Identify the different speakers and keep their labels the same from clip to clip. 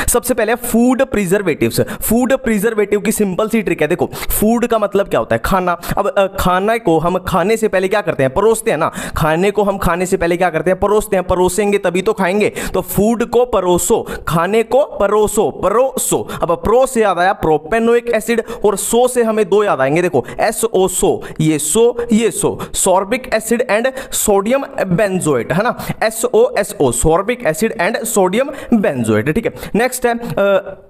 Speaker 1: सबसे पहले food preservatives. Food preservative की सिंपल सी ट्रिक है, देखो फूड का मतलब क्या होता है, खाना। अब खाना को हम खाने से पहले क्या करते हैं, परोसते हैं ना। खाने को हम खाने से पहले क्या करते हैं, परोसते हैं। परोसेंगे तभी तो खाएंगे। तो फूड को परोसो, खाने को परोसो, परोसो। अब प्रो से याद आया प्रोपेनोइक एसिड, और सो से हमें दो याद आएंगे, देखो SO सो, ये so, sorbic acid and sodium benzoate, है ना, SO sorbic acid and sodium benzoate. ठीक है, नेक्स्ट है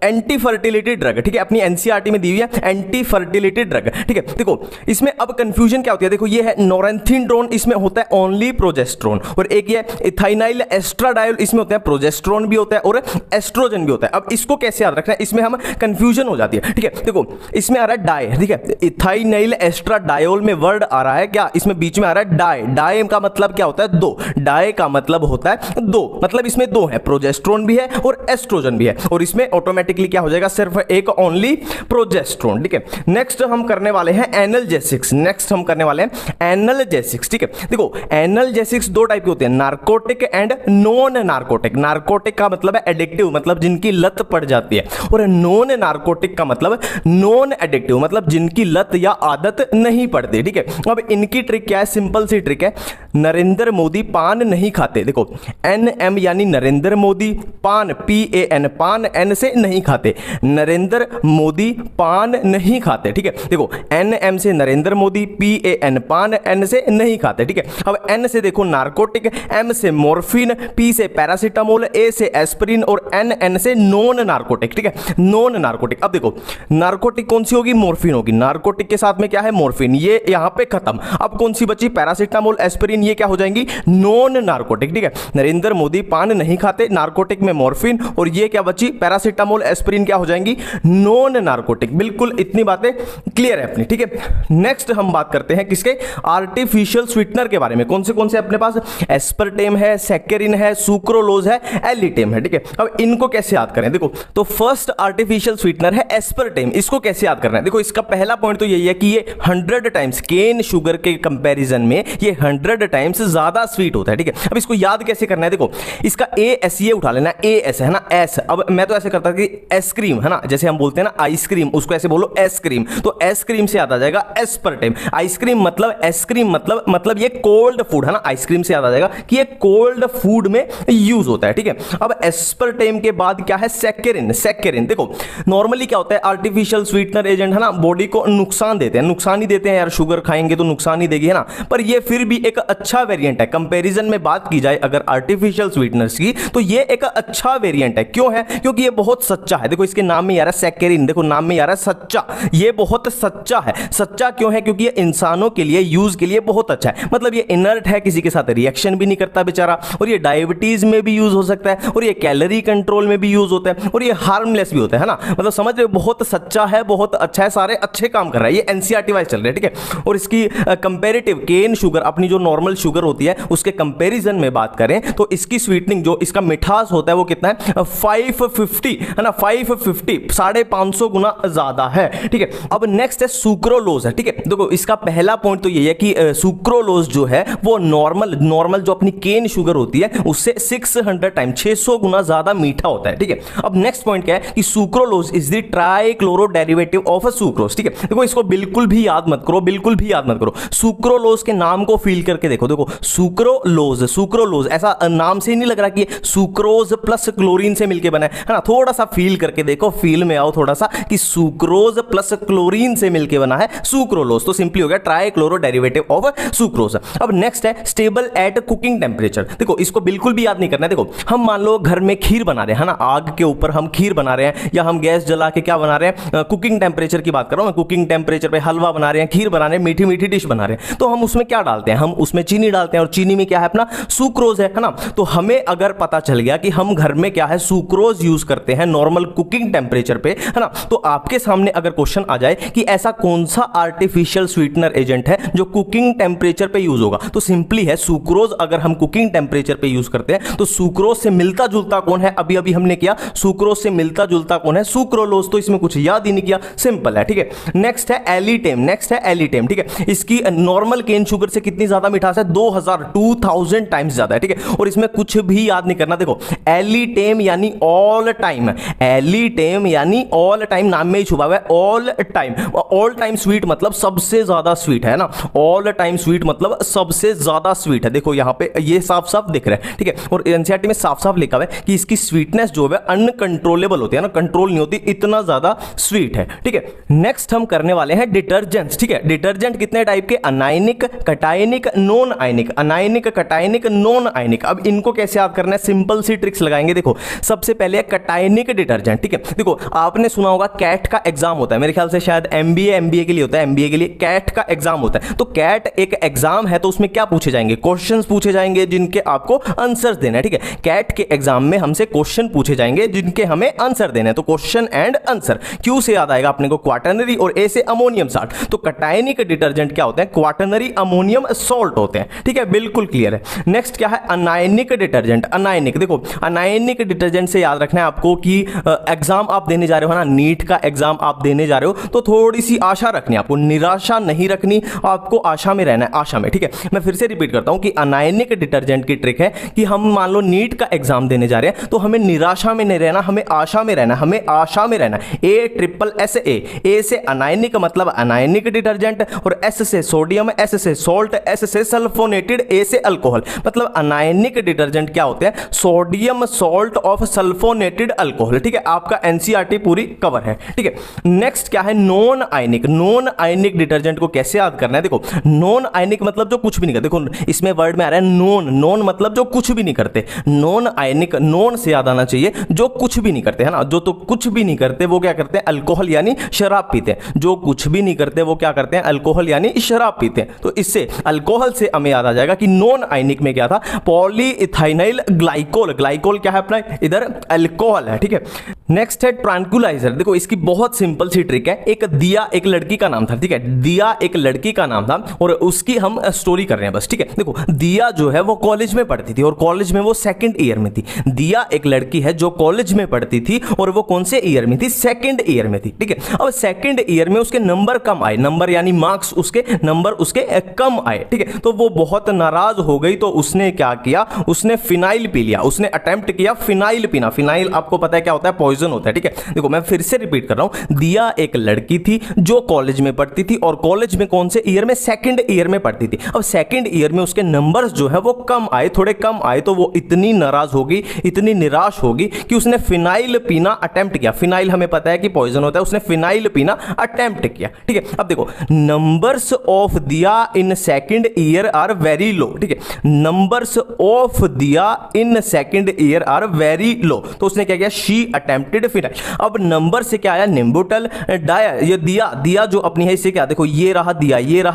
Speaker 1: एंटी फर्टिलिटी ड्रग। ठीक है, अपनी एनसीईआरटी में दी हुई है एंटी फर्टिलिटी ड्रग। ठीक है, देखो इसमें अब कंफ्यूजन क्या होती है, देखो ये है नॉरेंथिनड्रोन, इसमें होता है ओनली प्रोजेस्टेरोन, और एक ये इथाइनाइल एस्ट्राडायोल, इसमें होता है प्रोजेस्टेरोन भी होता है और एस्ट्रोजन भी होता है। अब इसको कैसे याद रखना है, इसमें हम कंफ्यूजन हो जाती है। ठीक है, देखो इसमें आ रहा है डाई, ठीक है, इथाइनाइल एस्ट्राडायोल में वर्ड आ रहा है क्या, इसमें बीच में आ रहा है डाई। डाई का मतलब क्या होता है, दो। डाई का मतलब होता है दो, मतलब इसमें दो है, प्रोजेस्टेरोन भी है और एस्ट्रोजन भी है, और इसमें ऑटोमेटिकली क्या हो जाएगा, सिर्फ एक ओनली प्रोजेस्टेरोन। ठीक है, नेक्स्ट हम करने वाले हैं एनाल्जेसिक्स। नेक्स्ट हम करने वाले हैं एनाल्जेसिक्स। ठीक है, देखो एनाल्जेसिक्स दो टाइप के होते हैं, narcotic and non narcotic. Narcotic का मतलब है एडिक्टिव, मतलब जिनकी लत पड़ जाती है, और नॉन नार्कोटिक का मतलब नॉन एडिक्टिव, मतलब जिनकी लत या आदत नहीं पड़ती। ठीक है, अब इनकी ट्रिक क्या है, सिंपल सी ट्रिक है, नरेंद्र मोदी पान नहीं खाते। देखो NM यानी नरेंद्र मोदी, पान PAN, पान N से नहीं खाते, नरेंद्र मोदी पान नहीं खाते। ठीक है, देखो NM से नरेंद्र मोदी, PAN पान, N से नहीं खाते। ठीक है, अब N से देखो नार्कोटिक, M से मॉर्फिन, P से पैरासीटामोल, A से एस्पिरिन, और N से नॉन नार्कोटिक। ठीक है, नॉन नार्कोटिक। अब देखो नार्कोटिक कौन सी होगी, मॉर्फिन होगी। नार्कोटिक के साथ में क्या है, मॉर्फिन, ये यहां पे खत्म। अब कौन सी बची, पैरासीटामोल, एस्पिरिन, ये क्या हो जाएंगी, नॉन नार्कोटिक। ठीक है, नरेंद्र मोदी पान नहीं खाते, नार्कोटिक में मॉर्फिन, और ये क्या बची, पैरासीटामोल, एस्पिरिन, क्या हो जाएंगी, नॉन नार्कोटिक। बिल्कुल इतनी बातें क्लियर है अपनी। ठीक है, नेक्स्ट हम बात करते हैं किसके, आर्टिफिशियल स्वीटनर के बारे में। कौन से अपने पास, एस्पर्टेम है, सैक्चरिन है, सुक्रोलोज है, एलिटेम है। ठीक है, अब इनको कैसे याद करें, देखो तो फर्स्ट आर्टिफिशियल स्वीटनर है एस्पर्टेम। इसको कैसे याद करना है, देखो इसका पहला पॉइंट तो यही है कि ये 100 टाइम्स केन शुगर के कंपैरिजन में ये 100 टाइम्स ज्यादा स्वीट होता है। ठीक है, अब इसको याद कैसे करना है, देखो इसका AS ये उठा लेना, AS है ना, S। अब मैं तो ऐसे करता कि आइसक्रीम है ना, जैसे हम बोलते हैं ना आइसक्रीम, उसको ऐसे बोलो आइसक्रीम, तो आइसक्रीम से याद आ जाएगा एस्पर्टेम। आइसक्रीम मतलब आइसक्रीम मतलब ये कोल्ड फूड है ना, आइसक्रीम से याद आ जाएगा कि ये कोल्ड फूड में यूज होता है। ठीक है, अब एस्पर्टेम के बाद क्या है, सैक्चरिन। सैक्चरिन देखो नॉर्मली क्या होता है, आर्टिफिशियल स्वीटनर एजेंट है ना, बॉडी को नुकसान देते हैं, नुकसान ही देते हैं यार, शुगर खाएंगे तो नुकसान ही देगी, है ना, पर ये फिर भी एक अच्छा वेरिएंट है। कंपैरिजन में बात की जाए अगर आर्टिफिशियल स्वीटनर्स की, तो ये एक अच्छा वेरिएंट है। क्यों है, क्योंकि ये बहुत सच्चा है। देखो इसके नाम में यार सैक्चरिन, देखो नाम में यार सच्चा, ये बहुत सच्चा है। सच्चा क्यों है, क्योंकि ये इंसानों के लिए यूज के लिए बहुत अच्छा है, मतलब ये इनर्ट है, किसी के साथ रिएक्शन भी नहीं करता बेचारा, और ये डायबिटीज में भी यूज हो सकता है, और ये कैलोरी कंट्रोल में भी यूज होता है, और ये हार्मलेस भी होता है ना, मतलब समझ रहे हो, बहुत सच्चा है, बहुत अच्छा है, सारे अच्छे काम कर रहा है। ये एनसीईआरटी वाइज चल रहा है। ठीक है, और इसकी कंपैरेटिव केन शुगर, अपनी जो नॉर्मल शुगर होती है उसके कंपैरिजन में बात करें तो इसकी स्वीटनिंग, जो इसका मिठास होता है वो कितना है, 550 है ना, 550, 550 गुना ज्यादा है। ठीक है, अब नेक्स्ट है सुक्रोलोज है। ठीक है, देखो इसका पहला पॉइंट तो ये है कि सुक्रोलोज जो है वो नॉर्मल जो अपनी केन शुगर होती है उससे 600 टाइम, 600 गुना ज्यादा मीठा होता है। ठीक है, अब नेक्स्ट पॉइंट क्या है कि sucralose is the trichloro derivative of sucrose. ठीक है, देखो इसको बिल्कुल भी याद मत करो, बिल्कुल भी याद मत करो। सुक्रोलोज के नाम को फील करके देखो, देखो सुक्रोलोज, सुक्रोलोज ऐसा नाम से ही नहीं लग रहा कि सुक्रोज प्लस क्लोरीन से मिलके बना है ना, थोड़ा सा फील करके देखो, फील में आओ थोड़ा सा कि सुक्रोज प्लस क्लोरीन से मिलके बना है सुक्रोलोज, तो सिंपली हो गया ट्राइक्लोरो डेरिवेटिव ऑफ सुक्रोज। अब नेक्स्ट है स्टेबल एट कुकिंग टेंपरेचर। देखो इसको बिल्कुल भी याद नहीं करना है। देखो हम मान लो घर में खीर बना रहे हैं, है ना, आग के ऊपर हम खीर बना रहे हैं, या हम गैस जला के क्या बना रहे हैं, कुकिंग टेंपरेचर की बात कर रहा हूं मैं, कुकिंग टेंपरेचर पे हलवा बना रहे हैं, खीर बना रहे हैं, मीठी मीठी डिश बना रहे हैं, तो हम उसमें क्या डालते हैं, हम उसमें चीनी डालते हैं, और चीनी में क्या है अपना सुक्रोज है ना। तो हमें अगर पता चल गया कि हम घर में क्या है सुक्रोज यूज करते हैं नॉर्मल कुकिंग टेंपरेचर पे, है ना, तो आपके सामने अगर क्वेश्चन आ जाए कि ऐसा कौन सा आर्टिफिशियल स्वीटनर एजेंट है जो कुकिंग टेंपरेचर पे यूज होगा, तो सिंपली है सुक्रोज। अगर हम कुकिंग टेंपरेचर पे यूज करते हैं तो सुक्रोज से मिलता जुलता कौन है, अभी अभी हमने किया, सुक्रोज से मिलता जुलता कौन है, सुक्रोलोज, तो इसमें कुछ याद ही नहीं किया, सिंपल है। ठीक है, नेक्स्ट है एलिटेम। नेक्स्ट है एलिटेम। ठीक है, इसकी नॉर्मल केन शुगर से कितनी ज्यादा मिठास है, 2000 टाइम्स ज्यादा है। ठीक है, और इसमें कुछ भी याद नहीं करना। देखो एलिटेम यानी ऑल टाइम, एलिटेम यानी ऑल टाइम, नाम में ही छुपा हुआ है all time. All time sweet मतलब सबसे ज्यादा स्वीट है ना, ऑल टाइम स्वीट मतलब सबसे ज्यादा स्वीट है। देखो यहाँ पे ये साफ साफ दिख रहा है, ठीक है। और एनसीईआरटी में साफ साफ लिखा हुआ है कि इसकी स्वीटनेस जो है अनकंट्रोलेबल होती है ना, कंट्रोल नहीं होती, इतना ज्यादा स्वीट है, ठीक है। नेक्स्ट हम करने वाले हैं डिटर्जेंट्स, ठीक है। डिटर्जेंट कितने टाइप के, anionic, cationic, non ionic, anionic, cationic, non ionic. अब इनको कैसे याद करना है, सिंपल सी ट्रिक्स लगाएंगे। देखो सबसे पहले कटायनिक डिटर्जेंट, ठीक है। देखो आपने सुना होगा कैट का एग्जाम होता है, मेरे ख्याल से शायद एमबीए के लिए होता है, एमबीए के लिए कैट का एग्जाम होता है। तो कैट एक एग्जाम है, तो उसमें क्या पूछे जाएंगे, क्वेश्चंस पूछे जाएंगे जिनके आपको आंसर्स देना है, ठीक है। कैट के एग्जाम में हमसे क्वेश्चन पूछे जाएंगे जिनके हमें आंसर देने हैं। तो क्वेश्चन एंड आंसर, क्यू से याद आएगा अपने को क्वाटरनरी, और ए से अमोनियम साल्ट। तो कटायनिक डिटर्जेंट क्या होते हैं, क्वाटरनरी अमोनियम सॉल्ट होते हैं, ठीक है, बिल्कुल क्लियर है। नेक्स्ट क्या है, अनायनिक डिटर्जेंट। अनायनिक, देखो अनायनिक डिटर्जेंट से याद रखना है आपको कि एग्जाम आप देने जा रहे हो ना, नीट का एग्जाम आप देने जा रहे हो, तो थोड़ी सी आशा रखनी है आपको, निराशा नहीं रखनी, आपको आशा में रहना है, आशा में, ठीक है। मैं फिर से रिपीट करता हूं कि अनायनिक डिटर्जेंट की ट्रिक है कि हम मान लो नीट का एग्जाम देने जा रहे हैं, तो हमें निराशा में नहीं रहना, हमें आशा में रहना, हमें आशा में रहना। ए से अनायनिक मतलब अनायनिक डिटर्जेंट, और एस से सोडियम, एस से सॉल्ट, एस से सल्फोनेटेड, ए से अल्कोहल। मतलब अनायनिक डिटर्जेंट क्या होते हैं, sodium salt of sulfonated alcohol, ठीक है। आपका एनसीईआरटी पूरी कवर है, ठीक है। नेक्स्ट क्या है, non ionic. Non ionic detergent को कैसे याद करना है, देखो नॉन आयनिक मतलब जो कुछ भी नहीं करते। देखो इसमें वर्ड में आ रहा है नॉन, नॉन मतलब जो कुछ भी नहीं करते। नॉन आयनिक, नॉन से याद आना चाहिए जो कुछ भी नहीं करते, है ना। जो तो कुछ भी नहीं करते वो क्या करते हैं, अल्कोहल यानी शराब पीते हैं। जो कुछ भी नहीं करते वो क्या करते हैं, अल्कोहल यानी शराब पीते हैं। तो इससे अल्कोहल से हमें याद आ जाएगा कि नॉन आयनिक में क्या था, पॉलीइथाइनाइल ग्लाइकोल। ग्लाइकोल क्या है अपना, इधर अल्कोहल है, ठीक है। नेक्स्ट है ट्रैंक्विलाइजर। देखो इसकी बहुत सिंपल सी ट्रिक है। एक दिया एक लड़की का नाम था, ठीक है। दिया एक लड़की का नाम था और उसकी हम स्टोरी कर रहे हैं बस, ठीक है। देखो दिया जो है वो कॉलेज में पढ़ती थी और कॉलेज में वो सेकंड ईयर में थी। दिया एक लड़की है जो कॉलेज में पढ़ती थी और वो कौन से ईयर में थी, सेकंड ईयर में थी, ठीक है। अब सेकंड ईयर में उसके नंबर कम आए, नंबर यानी मार्क्स उसके, नंबर उसके कम आए, ठीक है। तो वो बहुत नाराज हो गई, तो उसने क्या किया, उसने फिनाइल पी लिया, उसने अटेम्प्ट किया फिनाइल पीना। फिनाइल आपको पता है क्या होता है, पॉइजन होता है, ठीक है। देखो मैं फिर से रिपीट कर रहा हूं, दिया एक लड़की थी जो कॉलेज में पढ़ती थी और कॉलेज में कौन से ईयर में, सेकंड ईयर में पढ़ती थी। अब सेकंड ईयर में उसके नंबर्स जो है वो कम आए, थोड़े कम आए, तो वो इतनी नाराज होगी, इतनी निराश होगी कि उसने फिनाइल पीना अटेम्प्ट किया। फिनाइल हमें पता है कि पॉइजन होता है, उसने फिनाइल पीना अटेम्प्ट किया, ठीक है। अब देखो numbers of Diya in second year are very low, ठीक है। Numbers of Diya in second year are very low, तो उसने क्या किया, शी अटेम्प्टेड फिनाइल। अब नंबर से क्या आया, निम्बुटल डाया, ये दिया जो अपनी है इससे क्या, देखो ये रहा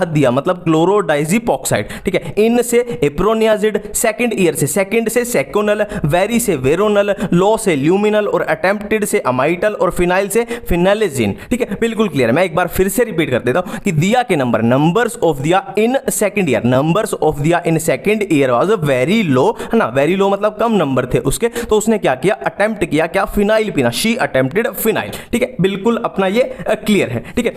Speaker 1: दिया मतलब क्लोरोडाइजिपॉक्साइड, ठीक है। इन से एप्रोनियाजिड, सेकंड ईयर से, सेकंड से सेकोनल, वेरी से वेरोनल, लो से ल्यूमिनल और अटेम्प्टेड से अमाइटल और फिनाइल से फिनाइलेजिन, ठीक है। बिल्कुल क्लियर है। मैं एक बार फिर से रिपीट कर देता हूं कि दिया के numbers of Diya in second year, numbers of Diya in second year was very low, है ना। वेरी लो मतलब कम नंबर थे उसके, तो उसने क्या किया, अटेम्प्ट किया क्या, फिनाइल पीना, शी अटेम्प्टेड फिनाइल, ठीक है। बिल्कुल अपना ये क्लियर है, ठीक है।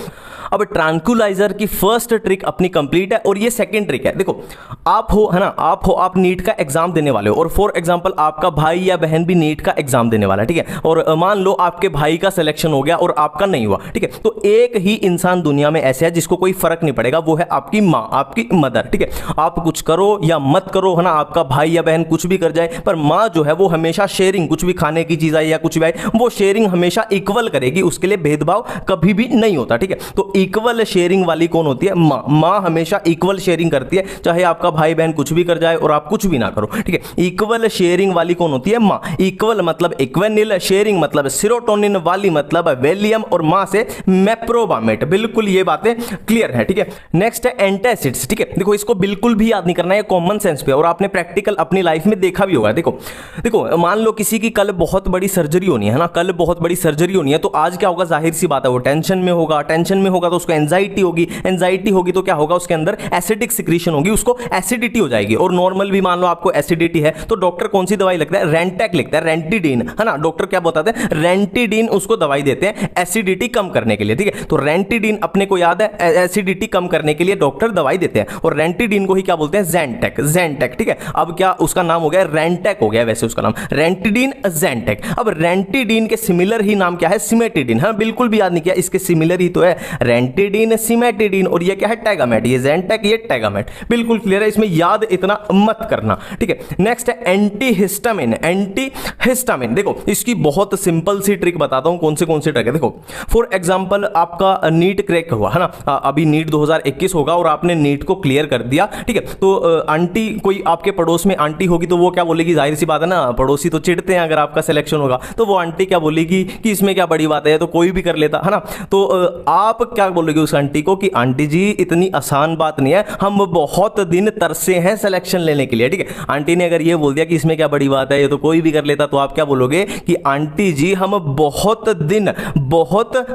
Speaker 1: अब ट्रैंक्विलाइजर की फर्स्ट ट्रिक अपनी कंप्लीट है और ये सेकंड ट्रिक है। देखो आप हो, है ना, आप नीट का एग्जाम देने वाले हो और फॉर एग्जांपल आपका भाई या बहन भी नीट का एग्जाम देने वाला है, ठीक है। और मान लो आपके भाई का सिलेक्शन हो गया और आपका नहीं हुआ, ठीक है। तो एक ही इंसान दुनिया में ऐसे है जिसको कोई फर्क नहीं पड़ेगा, वो है आपकी माँ, आपकी मदर, ठीक है। आप कुछ करो या मत करो, है ना, आपका भाई या बहन कुछ भी कर जाए, पर माँ जो है वो हमेशा शेयरिंग, कुछ भी खाने की चीज आए या कुछ भी आए, वो शेयरिंग हमेशा इक्वल करेगी, उसके लिए भेदभाव कभी भी नहीं होता, ठीक है। तो इक्वल शेयरिंग वाली कौन होती है, माँ। माँ हमेशा इक्वल शेयरिंग करती है, चाहे आपका भाई बहन कुछ भी कर जाए और आप कुछ भी ना करो, ठीक है। इक्वल शेयरिंग वाली कौन होती है, माँ। इक्वल मतलब इक्वेनिल, शेयरिंग मतलब सीरोटोनिन, वाली मतलब वेलियम और माँ से मेप्रोबामेट। बिल्कुल ये बातें क्लियर है, ठीक है। नेक्स्ट है एंटासिड्स, ठीक है। देखो इसको बिल्कुल भी याद नहीं करना है, कॉमन सेंस पे, और आपने प्रैक्टिकल अपनी लाइफ में देखा भी होगा। देखो मान लो किसी की कल बहुत बड़ी सर्जरी होनी है ना, ना, कल बहुत बड़ी सर्जरी होनी है, तो आज क्या होगा, जाहिर सी बात है वो टेंशन में होगा, टेंशन में होगा तो उसको एंजाइटी होगी, एंजाइटी होगी तो क्या होगा, उसके अंदर एसिडिक सिक्रीशन होगी, उसको एसिडिटी हो जाएगी। और नॉर्मल भी मान लो आपको एसिडिटी है तो डॉक्टर कौन सी दवाई लिखता है, रेंटेक लिखता है, रेंटिडीन, है ना। डॉक्टर क्या बताते हैं, रेंटिडीन उसको दवाई देते हैं एसिडिटी कम करने के लिए, ठीक है। तो रेंटिडीन अपने को याद है, एसिडिटी कम करने के लिए डॉक्टर दवाई देते हैं, और रेंटिडीन को ही क्या बोलते हैं, ज़ैंटेक, ज़ैंटेक, ठीक है। अब क्या उसका नाम हो गया, रेंटेक हो गया, वैसे उसका नाम रेंटिडीन, ज़ैंटेक। अब रेंटिडीन के सिमिलर ही नाम क्या है, सिमेटिडीन। हाँ, बिल्कुल भी याद नहीं किया, इसके सिमिलर ही तो है, रेंटिडीन, सिमेटिडीन, और ये क्या है, टैगामेट, ये ज़ैंटेक, ये टैगामेट, बिल्कुल क्लियर है, इसमें याद इतना मत करना, ठीक है। नेक्स्ट है एंटीहिस्टामिन, एंटीहिस्टामिन, देखो इसकी बहुत सिंपल सी ट्रिक बताता हूं, कौन से ट्रिक है। देखो फॉर एग्जांपल आपका नीट क्रैक हुआ है ना, अभी नीट 2021 होगा और आपने नीट को क्लियर कर दिया, ठीक है। तो आंटी, कोई आपके पड़ोस में आंटी होगी तो वो क्या बोलेगी, जाहिर सी बात है ना, पड़ोसी तो चिढ़ते हैं अगर आपका सिलेक्शन होगा, तो वो आंटी क्या बोलेगी कि इसमें क्या बड़ी बात है, तो कोई भी कर लेता, है ना। तो आप क्या बोलोगे उस आंटी को कि आंटी जी इतनी आसान बात नहीं है, हम बहुत दिन तरसे हैं सिलेक्शन लेने के लिए, ठीक है। आंटी ने अगर ये बोल दिया कि इसमें क्या बड़ी बात है, ये तो कोई भी कर लेता, तो आप क्या बोलोगे कि आंटी जी हम बहुत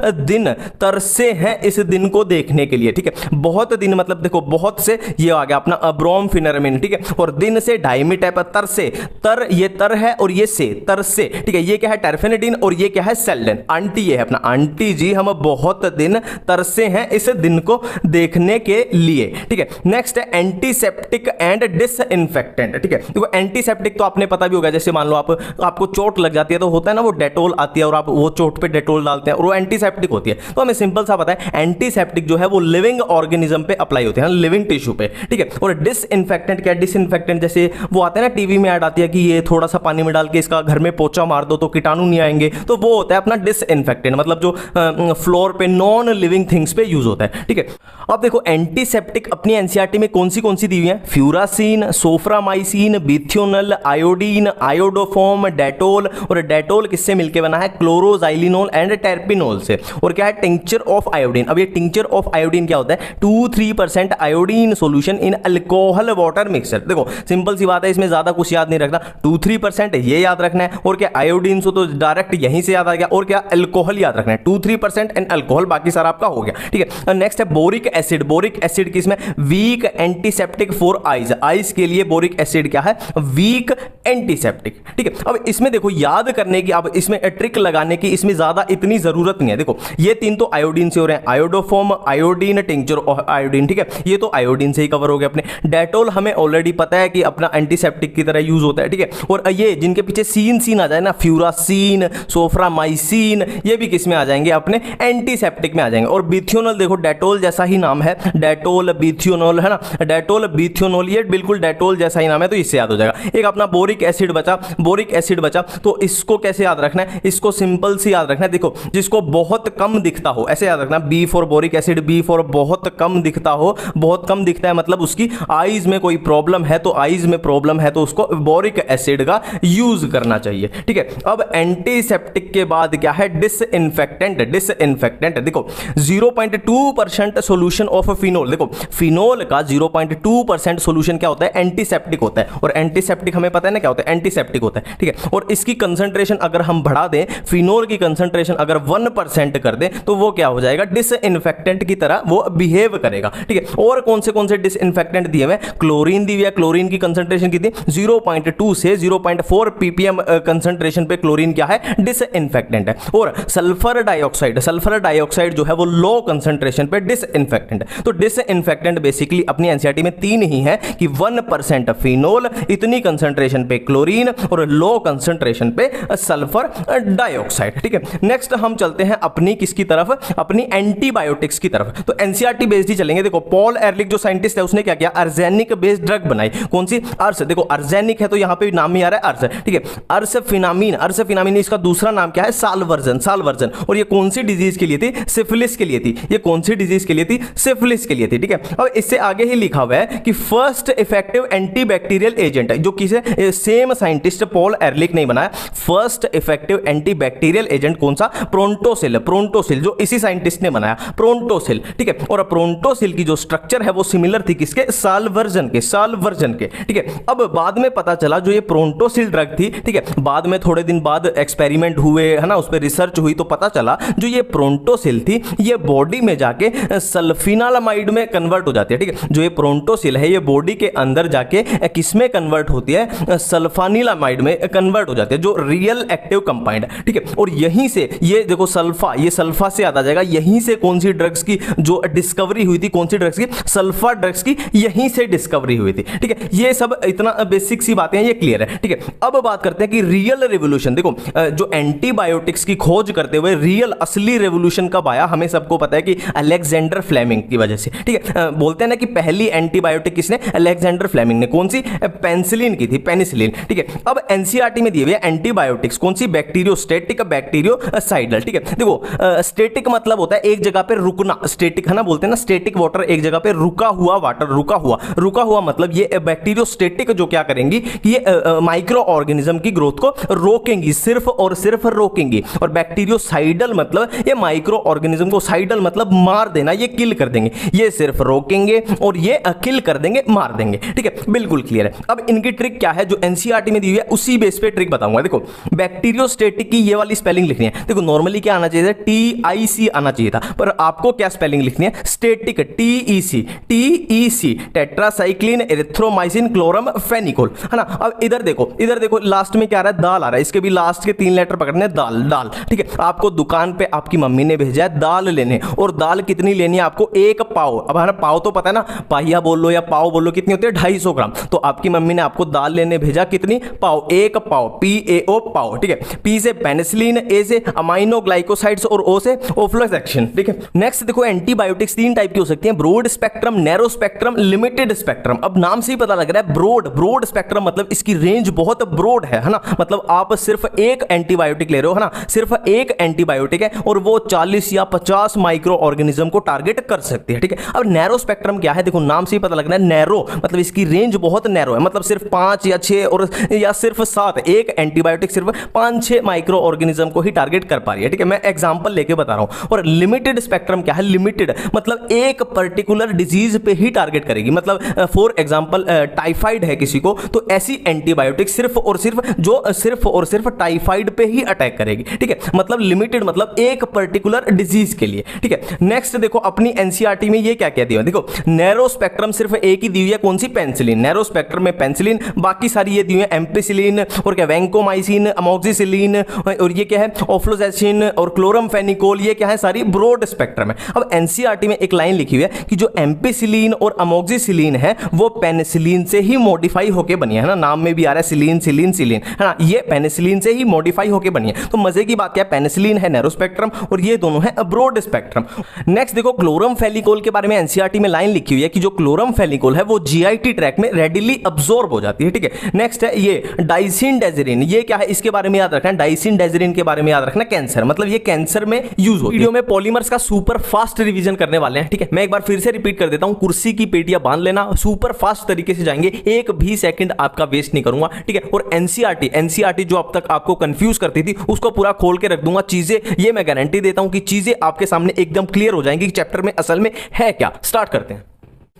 Speaker 1: दिन तरसे हैं इस दिन को देखने के लिए, ठीक है। बहुत दिन मतलब देखो, बहुत से ये आ गया अपना ब्रोमफेनेरमिन, ठीक है, और दिन से डाइमिटाइप, तर से, तर ये तर है और ये से, तर से, ठीक है। ये क्या है, टर्फेनेडिन, और ये क्या है, सेल्डेन। आंटी ये है अपना, आंटी जी हम बहुत दिन तरसे हैं इस दिन को देखने के लिए, ठीक है। नेक्स्ट है एंटीसेप्टिक एंड डिसइंफेक्टेंट, ठीक है। देखो एंटीसेप्टिक तो आपने पता भी होगा, जैसे मान लो आपको चोट लग जाती है तो होता है ना वो डेटोल आती है और आप वो चोट पे डेटोल डालते हैं और वो एंटीसेप्टिक होती है। तो हमें सिंपल सा पता है एंटीसेप्टिक जो है वो लिविंग ऑर्गेनिज्म पे अप्लाई होते हैं, लिविंग टिश्यू पे, ठीक है। और डिसइंफेक्टेंट क्या है, डिसइंफेक्टेंट जैसे वो आते हैं ना टीवी में ऐड आती है कि ये थोड़ा सा पानी में डाल के इसका घर में पोछा मार दो तो कीटाणु नहीं आएंगे, तो वो होता है अपना डिसइंफेक्टेंट, मतलब जो फ्लोर पे नॉन लिविंग थिंग्स पे यूज होता है, ठीक है। अब देखो एंटीसेप्टिक अपनी एनसीईआरटी में कौन सी दी हुई है, फ्यूरासीन, सोफ्रामाइसिन, बिथियोनल, आयोडीन, आयोडोफॉर्म, डेटोल, और डेटोल किससे मिलकर बना है, क्लोरोजाइलिनोल एंड टर्पिनोल से। और क्या है, टिंक्चर ऑफ आयोडीन। अब ये टिंक्चर ऑफ आयोडीन क्या होता है, 2-3% iodine solution in alcohol water mixture. देखो सिंपल सी बात है, इसमें ज्यादा कुछ याद नहीं रखना, 2-3% ये याद रखना है, और क्या आयोडीन से तो डायरेक्ट यहीं से याद आ गया, और क्या अल्कोहल याद रखना है, 2-3% एंड अल्कोहल, बाकी सारा आपका हो गया, ठीक है। नेक्स्ट है बोरिक एसिड, बोरिक एसिड किसमें, weak antiseptic for eyes, eyes के लिए बोरिक एसिड क्या है, वीक एंटीसेप्टिक, ठीक है। अब इसमें देखो याद करने की, अब इसमें ट्रिक लगाने की इसमें ज्यादा इतनी जरूरत नहीं है। देखो ये तीन तो आयोडीन से हो रहे हैं, iodoform, iodine, tincture of iodine, ठीक है, ये तो आयोडीन से ही कवर हो गया अपने। डेटोल हमें ऑलरेडी पता है कि अपना एंटीसेप्टिक की तरह यूज होता है, ठीक है। और ये जिनके पीछे सीन आ जाए ना, फ्यूरासीन, सोफ्रामाइसिन, ये भी किस में आ जाएंगे, अपने एंटीसेप्टिक में आ जाएंगे। और बिथियोनल देखो डेटोल जैसा ही नाम है, डेटोल बिथियोनोल, है ना, डेटोल बिथियोनोल, ये बिल्कुल डेटोल जैसा ही नाम है, तो इससे याद हो जाएगा। एक अपना बोरिक एसिड बचा, बोरिक एसिड बचा, तो इसको कैसे याद रखना है, इसको सिंपल से याद रखना है। देखो जिसको बहुत कम दिखता हो ऐसे याद रखना, B for boric acid, B for बहुत कम दिखता हो, बहुत कम दिखता है मतलब उसकी आईज में कोई प्रॉब्लम है, तो आईज में प्रॉब्लम है तो उसको बोरिक एसिड का यूज करना चाहिए, ठीक है। अब एंटीसेप्टिक के बाद क्या है, डिसइंफेक्टेंट, डिसइंफेक्टेंट देखो 0.2% सॉल्यूशन ऑफ फिनोल। देखो फिनोल का 0.2% सॉल्यूशन क्या होता है, एंटीसेप्टिक होता है, और एंटीसेप्टिक हमें पता है ना क्या होता है, एंटीसेप्टिक होता है, ठीक है। और इसकी कंसंट्रेशन अगर हम बढ़ा दें, फिनोल की कंसंट्रेशन अगर 1% कर दें तो वो क्या हो जाएगा, डिसइंफेक्टेंट की तरह वो बिहेव करेगा, ठीक है। और कौन से डिसइंफेक्टेंट दिए हुए, क्लोरीन दी हुई है, क्लोरीन की कंसंट्रेशन कितनी, 0.2 से 0.4 ppm कंसंट्रेशन पे क्लोरीन क्या है, डिसइंफेक्टेंट है। और सल्फर डाइऑक्साइड जो है वो लो कंसंट्रेशन पे डिसइंफेक्टेंट है। तो डिसइंफेक्टेंट बेसिकली अपनी एनसीईआरटी में 3 ही है कि 1% फिनोल, इतनी कंसंट्रेशन पे क्लोरीन, और लो कंसंट्रेशन पे सल्फर डाइऑक्साइड, ठीक है। नेक्स्ट हम चलते हैं अपनी किसकी तरफ, अपनी एंटीबायोटिक्स की तरफ। तो एनसीईआरटी बेस्ड ही चलेंगे। देखो पॉल एरलिक जो साइंटिस्ट है उसने क्या किया, अर्जेनिक बेस्ड ड्रग बनाई, कौन सी, अर्स। देखो अर्जेनिक है तो यहां पे नाम ही आ रहा है अर्स, ठीक है। अर्सफिनामिन, इसका दूसरा नाम क्या है, साल्वर्जन। और ये कौन सी डिजीज के लिए थी, सिफिलिस के लिए थी। ये कौन सी डिजीज के लिए थी, सिफिलिस के लिए थी, ठीक है। अब इससे आगे ही लिखा हुआ है कि फर्स्ट इफेक्टिव एंटीबैक्टीरियल एजेंट है, जो किसे, सेम साइंटिस्ट पॉल एरलिक ने बनाया। फर्स्ट इफेक्टिव एंटीबैक्टीरियल एजेंट कौन सा, प्रोंटोसिल, जो इसी साइंटिस्ट ने बनाया, प्रोंटोसिल, ठीक है। और प्रोंटोसिल की जो स्ट्रक्चर है वो सिमिलर थी किसके, साल्वर्जन के, ठीक है। अब बाद में पता चला जो ये प्रोंटोसिल ड्रग थी, ठीक है, बाद में थोड़े दिन बाद एक्सपेरिमेंट हुए है ना, उस पर रिसर्च हुई तो पता चला जो ये प्रोंटोसिल थी ये बॉडी में जाके सल्फिनालामाइड में कन्वर्ट हो जाती है। ठीक है, जो ये प्रोंटोसिल है ये बॉडी के अंदर जाके किसमें कन्वर्ट होती है, सल्फानिलामाइड में कन्वर्ट हो जाती है, जो रियल एक्टिव कंपाउंड है। ठीक है, और यहीं से ये देखो सल्फा, ये सल्फा से याद आ जाएगा, यहीं से कौन सी ड्रग्स की जो डिस्कवरी हुई थी, कौन सी ड्रग्स की, सल्फा ड्रग्स की, यहीं से डिस्कवरी हुई थी। ठीक है, ये सब इतना बेसिक सी बातें हैं, ये क्लियर है। ठीक है, अब बात करते हैं कि रियल रेवोल्यूशन, देखो जो एंटीबायोटिक्स की खोज करते हुए रियल असली रेवोल्यूशन कब आया, हमें सबको पता है कि अलेक्जेंडर फ्लेमिंग की वजह से। ठीक है, बोलते हैं ना कि पहली एंटीबायोटिक किसने, अलेक्जेंडर फ्लेमिंग ने, कौन सी, पेनिसिलिन की थी, पेनिसिलिन। ठीक है, अब एनसीईआरटी में दिए हुए एंटीबायोटिक्स कौन सी, बैक्टीरियोस्टेटिक, बैक्टीरियोसाइडल। ठीक है, देखो स्टेटिक मतलब होता है एक जगह पे रुकना, स्टेटिक है ना, बोलते हैं ना स्टेटिक वाटर, एक जगह पे रुका हुआ वाटर, रुका हुआ मतलब ये बैक्टीरियोस्टेटिक जो क्या करेंगी कि ये माइक्रो ऑर्गेनिज्म की ग्रोथ को रोकेंगी, सिर्फ और सिर्फ रोकेंगी। और बैक्टीरियोसाइडल मतलब ये माइक्रो ऑर्गेनिज्म को, साइडल मतलब मार देना, ये किल कर देंगे, ये सिर्फ रोकेंगे और ये किल कर देंगे, मार देंगे। ठीक है, बिल्कुल क्लियर है। अब इनकी ट्रिक क्या है जो एनसीईआरटी में दी हुई है, उसी बेस पे ट्रिक बताऊंगा। देखो बैक्टीरियोस्टेटिक की ये वाली स्पेलिंग लिखनी है, देखो नॉर्मली क्या आना चाहिए था, TIC आना चाहिए था, पर आपको क्या स्पेलिंग लिखनी है, static, TEC, tetracycline erythromycin chloramphenicol, है ना। अब इधर देखो लास्ट में क्या आ रहा है, दाल आ रहा है, इसके भी लास्ट के 3 लेटर पकड़ने हैं, दाल। ठीक है, आपको दुकान पे आपकी मम्मी ने भेजा है दाल लेने, और दाल कितनी लेनी है आपको, 1 पाव। अब है ना, पाव तो पता है ना, पाहिया बोल लो या पाव बोल लो, कितनी होती है, 250 ग्राम। तो आपकी मम्मी ने आपको दाल लेने भेजा, कितनी, पाव, 1 पाव, PAO पाव। ठीक है, P से पेनिसिलिन, A से अमाइनो ग्लाइकोसाइड्स और O से ओफ्लोक्सेशन। ठीक है, नेक्स्ट देखो एंटीबायोटिक्स 3 टाइप की हो सकती हैं, broad spectrum, narrow spectrum, limited spectrum. अब नाम से ही पता लग रहा है ब्रॉड स्पेक्ट्रम मतलब इसकी रेंज बहुत ब्रॉड है ना, मतलब आप सिर्फ एक एंटीबायोटिक ले रहे हो, है ना, सिर्फ एक एंटीबायोटिक है और वो 40 या 50 माइक्रो ऑर्गेनिज्म को टारगेट कर सकती है। ठीक है, अब नैरो स्पेक्ट्रम क्या है, देखो नाम से ही पता लग रहा है, नैरो मतलब इसकी रेंज बहुत नैरो है, मतलब सिर्फ 5 या 6 और या सिर्फ 7, एक एंटीबायोटिक सिर्फ 5-6 माइक्रो ऑर्गेनिज्म को ही टारगेट कर पा रही है। ठीक है, मैं एग्जांपल लेके बता रहा हूं। और लिमिटेड स्पेक्ट्रम क्या है, लिमिटेड मतलब एक पर्टिकुलर डिजीज पे ही टारगेट करेगी, मतलब फॉर एग्जांपल टाइफाइड है किसी को, तो ऐसी एंटीबायोटिक सिर्फ और सिर्फ टाइफाइड पे ही अटैक करेगी। ठीक है, मतलब लिमिटेड मतलब एक पर्टिकुलर डिजीज के लिए। ठीक है, नेक्स्ट देखो अपनी एनसीईआरटी में ये क्या कहती है, देखो नैरो स्पेक्ट्रम सिर्फ एक ही दी हुई है, कौन सी, पेनिसिलिन। नैरो स्पेक्ट्रम में पेनिसिलिन, बाकी सारी ये दी हुई है एम्पिसिलिन और क्या, वैंकोमाइसिन, अमोक्सिसिलिन और ये क्या है, ओफ्लोक्सेसिन और क्लोरम फेनिकोल, ये क्या है, सारी ब्रॉड स्पेक्ट्रम है। अब एनसीईआरटी में एक लाइन लिखी हुई है कि जो एम्पिसिलिन और अमोक्सिसिलिन है वो पेनिसिलिन से ही मॉडिफाई होकर बनी है ना, नाम में भी आ रहा है सिलीन, है ना, ये पेनिसिलिन से ही मॉडिफाई होकर बनी है। तो मजे की बात क्या है, पेनिसिलिन है नैरो स्पेक्ट्रम और ये दोनों है ब्रॉड स्पेक्ट्रम। नेक्स्ट देखो क्लोरम फेनिकोल के बारे में एनसीईआरटी में लाइन लिखी हुई है कि जो क्लोरम फेनिकोल है वो जीआईटी ट्रैक में रेडिली अब्सॉर्ब हो जाती है। ठीक है, नेक्स्ट है ये डाइसिनडेजिरिन, ये क्या है, इसके बारे में याद रखना, डाइसिनडेजिरिन के बारे में याद रखना, कैंसर मतलब ये कैंसर में यूज होती है। वीडियो में पॉलीमर्स का सुपर फास्ट रिवीजन करने वाले हैं। ठीक है, मैं एक बार फिर से रिपीट कर देता हूं, कुर्सी की पेटियां बांध लेना, सुपर फास्ट तरीके से जाएंगे, एक भी सेकंड आपका वेस्ट नहीं करूंगा। ठीक है, और एनसीईआरटी जो अब तक आपको कंफ्यूज करती थी उसको पूरा खोल के रख दूंगा, चीजें ये मैं गारंटी देता हूं कि चीजें आपके सामने एकदम क्लियर हो जाएंगी कि चैप्टर में असल में है क्या। स्टार्ट करते हैं।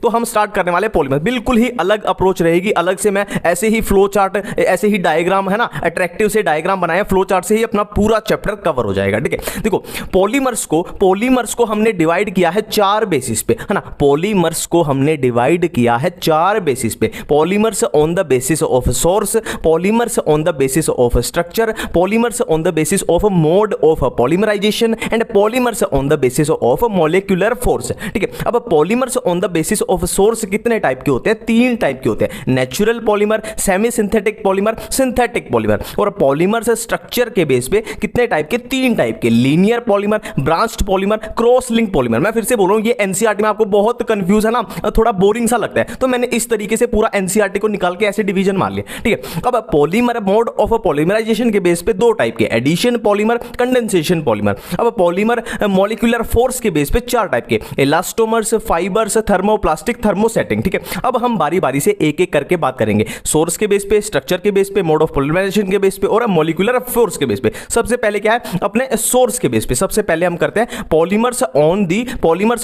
Speaker 1: तो हम स्टार्ट करने वाले पॉलीमर, बिल्कुल ही अलग अप्रोच रहेगी, अलग से मैं ऐसे ही फ्लो चार्ट, ऐसे ही डायग्राम है ना, अट्रैक्टिव से डायग्राम बनाए, फ्लो चार्ट से ही अपना पूरा चैप्टर कवर हो जाएगा। ठीक है, देखो पॉलीमर्स को हमने डिवाइड किया है 4 बेसिस पे, है ना, पॉलीमर्स को हमने डिवाइड किया है 4 बेसिस पे, polymers on the basis of source, polymers on the basis of structure, polymers on the basis of mode of polymerisation and polymers on the basis of molecular force. ठीक है, अब polymers on the basis of source कितने type के होते हैं, 3 type के होते हैं, natural polymer, semi synthetic polymer, synthetic polymer. और पॉलीमर से स्ट्रक्चर के बेस पे कितने टाइप के, 3 टाइप के, linear polymer, branched polymer, cross link polymer. मैं फिर से बोल रहा हूं, ये एनसीईआरटी में आपको बहुत कंफ्यूज है ना, थोड़ा बोरिंग सा लगता है, तो मैंने इस तरीके से पूरा एनसीईआरटी को निकाल के ऐसे डिवीजन मार लिया। ठीक है, अब पॉलीमर मोड ऑफ पॉलीमराइजेशन के बेस पे 2 टाइप के, एडिशन पॉलीमर, कंडेंसेशन पॉलीमर। अब पॉलीमर मॉलिक्यूलर फोर्स के बेस पे 4 टाइप के, elastomers, fibres, thermoplastic elastic thermosetting, ठीक है। अब हम बारी बारी से एक एक करके बात करेंगे, सोर्स के बेस पे, स्ट्रक्चर के बेस पे, मोड ऑफ पॉलीमराइजेशन के बेस पे और मॉलिक्यूलर फोर्स के बेस पे। सबसे पहले क्या है, अपने सोर्स के बेस पे सबसे पहले हम करते हैं polymers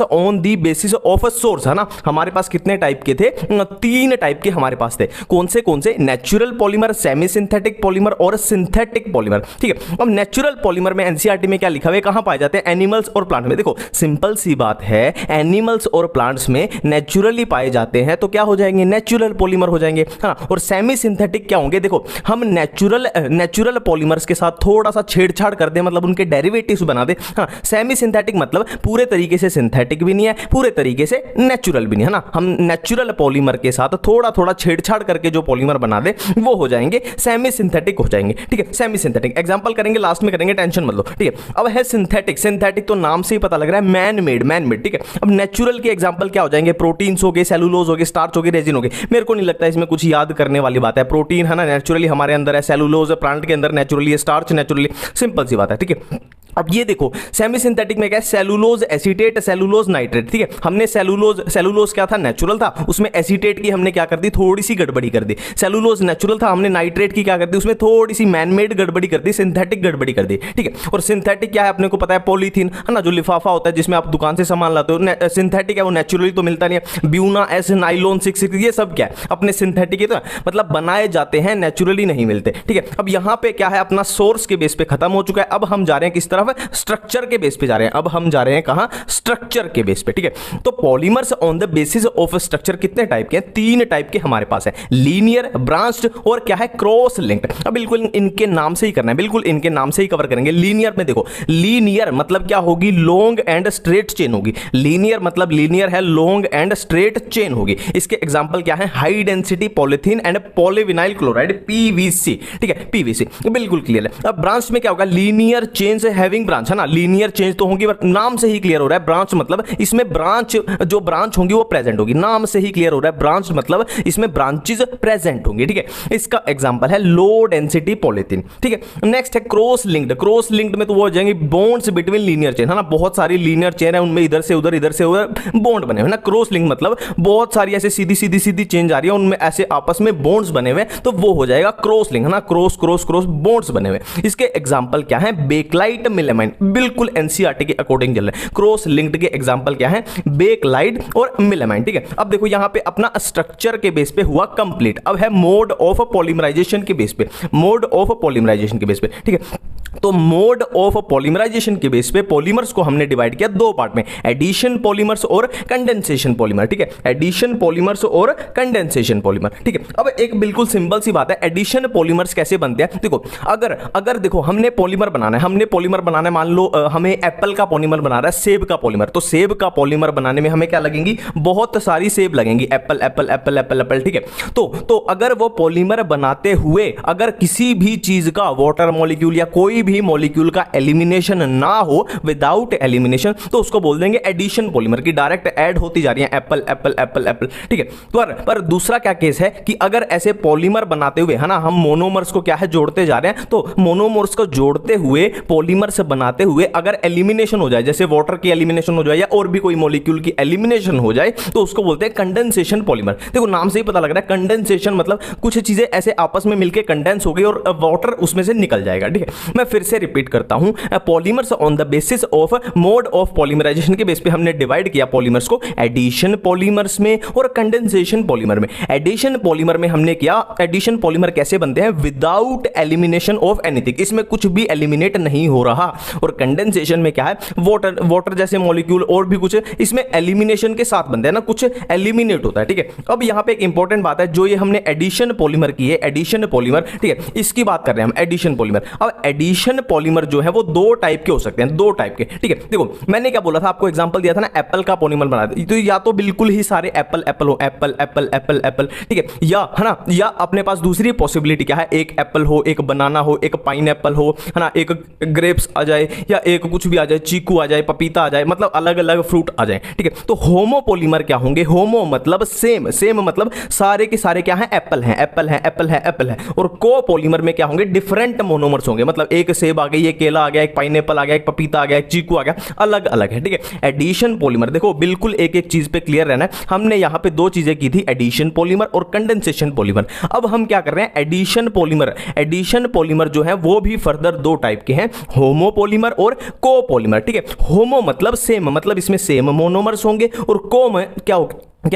Speaker 1: on the basis of a source, है ना। हमारे पास कितने टाइप के थे, 3 टाइप के हमारे पास थे। कौन से natural polymer, semi synthetic polymer और सिंथेटिक पॉलीमर, ठीक है। अब नेचुरल पॉलीमर में एनसीईआरटी में क्या लिखा हुआ है, कहां पाए जाते हैं, एनिमल्स और प्लांट में। देखो सिंपल सी बात है, एनिमल्स और प्लांट्स में नेचुरली पाए जाते हैं तो क्या हो जाएंगे, नेचुरल पॉलीमर हो जाएंगे, है ना। और सेमी सिंथेटिक क्या होंगे, देखो हम नेचुरल पॉलीमर्स के साथ थोड़ा सा छेड़छाड़ कर दे, मतलब उनके डेरिवेटिव्स बना दे, हाँ। सेमी सिंथेटिक मतलब पूरे तरीके से सिंथेटिक भी नहीं है, पूरे तरीके से नेचुरल भी नहीं है ना। हम नेचुरल पॉलीमर के साथ थोड़ा थोड़ा छेड़छाड़ करके जो पॉलीमर बना दे वो हो जाएंगे सेमी सिंथेटिक हो जाएंगे, ठीक है। सेमी सिंथेटिक एग्जांपल करेंगे, लास्ट में करेंगे, टेंशन मत लो, ठीक है। अब है सिंथेटिक तो नाम से ही पता लग रहा है मैन मेड, ठीक है। अब नेचुरल के एग्जांपल क्या हो जाएंगे, प्रोटीन्स हो गए, सेलुलोज हो गए, स्टार्च हो गए, रेजिन हो गए। मेरे को नहीं लगता इसमें कुछ याद करने वाली बात है। प्रोटीन है ना नेचुरली हमारे अंदर है, सेलुलोज प्लांट के अंदर नेचुरली है, स्टार्च नेचुरली, सिंपल सी बात है, ठीक है। अब ये देखो सेमी सिंथेटिक में क्या है, सेलुलोज एसीटेट, सेलुलोज नाइट्रेट, ठीक है। हमने सेलुलोज क्या था, नेचुरल था, उसमें एसीटेट की हमने क्या कर दी, थोड़ी सी गड़बड़ी कर दी। सेलुलोज नेचुरल था, हमने नाइट्रेट की क्या कर दी, उसमें थोड़ी सी मैनमेड गड़बड़ी कर दी, सिंथेटिक गड़बड़ी कर दी, ठीक है। और सिंथेटिक क्या है अपने को पता है, पॉलीथीन, है ना, जो लिफाफा होता है जिसमें आप दुकान से सामान लाते हो। सिंथेटिक है वो नेचुरली तो मिलता नहीं है, ब्यूना एस, नाइलॉन 6 ये सब क्या है अपने सिंथेटिक ही तो मतलब बनाए जाते हैं, नेचुरली नहीं मिलते, ठीक है। अब यहां पे क्या है, अपना सोर्स के बेस पे खत्म हो चुका है। अब हम जा रहे हैं किस तरफ, स्ट्रक्चर के बेस पे जा रहे हैं। अब हम जा रहे हैं कहां, स्ट्रक्चर के बेस पे, ठीक है। तो polymers on the basis of structure कितने टाइप के हैं, 3 टाइप के हमारे पास है, लीनियर, ब्रांच्ड और क्या है, क्रॉस लिंक्ड। अब बिल्कुल इनके नाम से ही करना है, बिल्कुल इनके नाम से ही कवर करेंगे। लीनियर में देखो, लीनियर मतलब क्या होगी, लॉन्ग एंड स्ट्रेट चेन होगी। लीनियर मतलब लीनियर है, लॉन्ग एंड स्ट्रेट चेन होगी। इसके एग्जांपल क्या है, high density polythene and polyvinyl chloride, PVC, ठीक है, पीवीसी बिल्कुल क्लियर है। अब ब्रांच में क्या होगा, लीनियर चेन्स हैविंग ब्रांच, है ना। लीनियर चेंज तो होंगी, नाम से ही क्लियर हो रहा है। ब्रांच मतलब इसमें ब्रांच, जो ब्रांच होंगी वो प्रेजेंट होगी, नाम से ही क्लियर हो रहा है। ब्रांच मतलब इसमें ब्रांचेस प्रेजेंट होंगी, ठीक है। इसका एग्जांपल है लो डेंसिटी पॉलिथीन, ठीक है। नेक्स्ट है क्रॉस लिंक्ड। क्रॉस लिंक्ड में तो वो हो जाएंगे बॉन्ड्स बिटवीन लीनियर चेन, है ना। बहुत सारी लीनियर चेन है, उनमें इधर से उधर बॉन्ड बने हुए ना। क्रॉस लिंक मतलब बहुत सारी ऐसे सीधी चेन जा रही है, उनमें ऐसे आपस में बॉन्ड्स बने हुए, तो वो हो जाएगा क्रॉस लिंक, है ना। क्रॉस बॉन्ड्स बने हुए। इसके एग्जांपल क्या है, बेकलाइट, मेलामाइन, बिल्कुल एनसीईआरटी के अकॉर्डिंग चल रहे हैं। क्रॉस लिंक्ड के एग्जांपल क्या है, बेकलाइट और मेलामाइन, ठीक है। अब देखो यहां पे अपना स्ट्रक्चर के बेस पे हुआ कंप्लीट। अब है मोड ऑफ पॉलीमराइजेशन के बेस पे, मोड ऑफ पॉलीमराइजेशन के बेस पे, ठीक है। तो मोड ऑफ पॉलीमराइजेशन के बेस पे पॉलीमर्स को हमने डिवाइड किया 2 पार्ट में, एडिशन पॉलीमर्स और कंडेंसेशन पॉलीमर, ठीक है। एडिशन पॉलीमर्स और कंडेंसेशन पॉलीमर, ठीक है। अब एक बिल्कुल सिंपल सी बात है, एडिशन पॉलीमर्स कैसे बनते हैं, देखो अगर देखो हमने पॉलीमर बनाना है, मान लो हमें एप्पल का पॉलीमर बना रहा है, सेब का पॉलीमर, तो सेब का पॉलीमर बनाने में हमें क्या लगेंगी, बहुत सारी सेब लगेंगी, एप्पल, ठीक है। तो अगर वो पॉलीमर बनाते हुए अगर किसी भी चीज का, वाटर मॉलिक्यूल या कोई भी मॉलिक्यूल का एलिमिनेशन ना हो, विदाउट एलिमिनेशन, तो उसको बोल देंगे एडिशन पॉलीमर की डायरेक्ट ऐड होती जा रही है एप्पल, ठीक है। पर दूसरा क्या केस है कि अगर ऐसे पॉलीमर बनाते हुए, है ना, हम मोनोमर्स को क्या है जोड़ते जा रहे हैं, तो मोनोमर्स को जोड़ते हुए पॉलीमर से बनाते हुए अगर एलिमिनेशन हो जाए, जैसे वाटर की एलिमिनेशन हो जाए या और भी कोई मॉलिक्यूल की एलिमिनेशन हो जाए, तो उसको बोलते हैं कंडेंसेशन पॉलीमर। देखो नाम से ही पता लग रहा है, कंडेंसेशन मतलब कुछ चीजें ऐसे आपस में मिलकर कंडेंस हो गई और वाटर उसमें से निकल जाएगा, ठीक है। मैं फिर से रिपीट करता हूं, polymers on the basis of mode of polymerisation के बेस पे हमने डिवाइड किया पॉलीमर्स को एडिशन पॉलीमर्स में और कंडेंसेशन पॉलीमर में। एडिशन पॉलीमर में हमने किया, एडिशन पॉलीमर कैसे बनते हैं, विदाउट एलिमिनेशन ऑफ एनीथिंग, इसमें कुछ भी एलिमिनेट नहीं हो रहा। और कंडेंसेशन में क्या है, वाटर जैसे मॉलिक्यूल और भी कुछ इसमें एलिमिनेशन के साथ बनते हैं ना, कुछ एलिमिनेट होता है, ठीक है। अब यहां पे एक इंपॉर्टेंट बात है, जो ये हमने एडिशन पॉलीमर की है, एडिशन पॉलीमर, ठीक है, इसकी बात कर रहे हैं हम, एडिशन पॉलीमर। अब एडिशन पॉलीमर जो है वो 2 टाइप के हो सकते हैं, 2 टाइप के, ठीक है। देखो मैंने क्या बोला था, आपको एग्जांपल दिया था ना, एप्पल का पॉलीमर बना दे, तो या तो बिल्कुल ही सारे एप्पल हो, एप्पल, ठीक है, या है ना, या अपने पास दूसरी पॉसिबिलिटी क्या है, एक एप्पल हो, एक बनाना हो, एक पाइनएप्पल हो, है ना, एक ग्रेप्स आ जाए या एक कुछ भी आ जाए, चीकू आ जाए, पपीता आ जाए, मतलब अलग अलग फ्रूट आ जाए, ठीक है। तो होमो पॉलीमर क्या होंगे, होमो मतलब सेम मतलब सारे के सारे क्या है, एप्पल है। और को पॉलीमर में क्या होंगे, डिफरेंट मोनोमर्स होंगे, मतलब एक सेब आ गई, एक केला आ गया, एक पाइनएप्पल आ गया, एक पपीता आ गया, एक चीकू आ गया, अलग अलग है, ठीक है। एडिशन पॉलीमर, देखो बिल्कुल एक एक चीज पे क्लियर रहना है। हमने यहां पे दो चीजें की थी, एडिशन पॉलीमर और कंडेंसेशन पॉलीमर। अब हम क्या कर रहे हैं, एडिशन पॉलीमर। एडिशन पॉलीमर जो है वो भी फर्दर दो टाइप के हैं, होमो पॉलीमर और कोपॉलीमर, ठीक है। होमो मतलब सेम, मतलब इसमें सेम मोनोमर्स होंगे, और को में क्या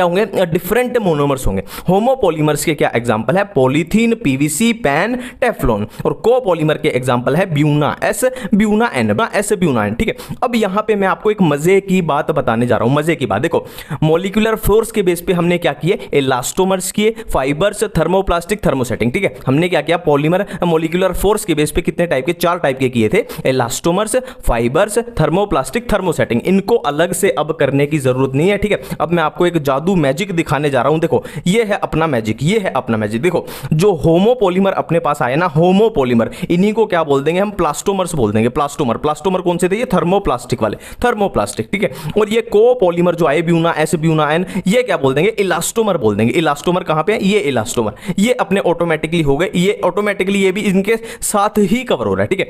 Speaker 1: होंगे, डिफरेंट मोनोमर्स होंगे। होमोपॉलीमर्स के क्या एग्जांपल है, पॉलीथीन, पीवीसी, पैन, टेफ्लॉन। और कोपॉलीमर के एग्जांपल है Buna S, Buna N, S Buna N, ठीक है। अब यहां पे मैं आपको एक मजे की बात बताने जा रहा हूं, मजे की बात। देखो मॉलिक्यूलर फोर्स के बेस पे हमने क्या किए, इलास्टोमर्स किए, फाइबर्स, थर्मोप्लास्टिक, थर्मोसेटिंग, ठीक है। हमने क्या किया, पॉलीमर मॉलिक्यूलर फोर्स के बेस पे कितने टाइप के, 4 टाइप के किए थे, इलास्टोमर्स, फाइबर्स, थर्मोप्लास्टिक, थर्मोसेटिंग। इनको अलग से अब करने की जरूरत नहीं है, ठीक है। अब मैं आपको एक जादू मैजिक दिखाने जा रहा हूं। देखो ये है अपना मैजिक, ये है अपना मैजिक। देखो जो होमोपॉलीमर अपने पास आए ना, होमोपॉलीमर, इन्हीं को क्या बोल देंगे हम, प्लास्टोमर्स बोल देंगे। प्लास्टोमर, प्लास्टोमर कौन से थे, ये थर्मोप्लास्टिक वाले, थर्मोप्लास्टिक, ठीक है। और ये कोपॉलीमर जो आए, ब्यूना एस, ब्यूना एन, ये क्या बोल देंगे, इलास्टोमर बोल देंगे। इलास्टोमर कहां पे है, ये इलास्टोमर, ये अपने ऑटोमेटिकली हो गए, ये ऑटोमेटिकली ये भी इनके साथ ही कवर हो रहा है, ठीक है।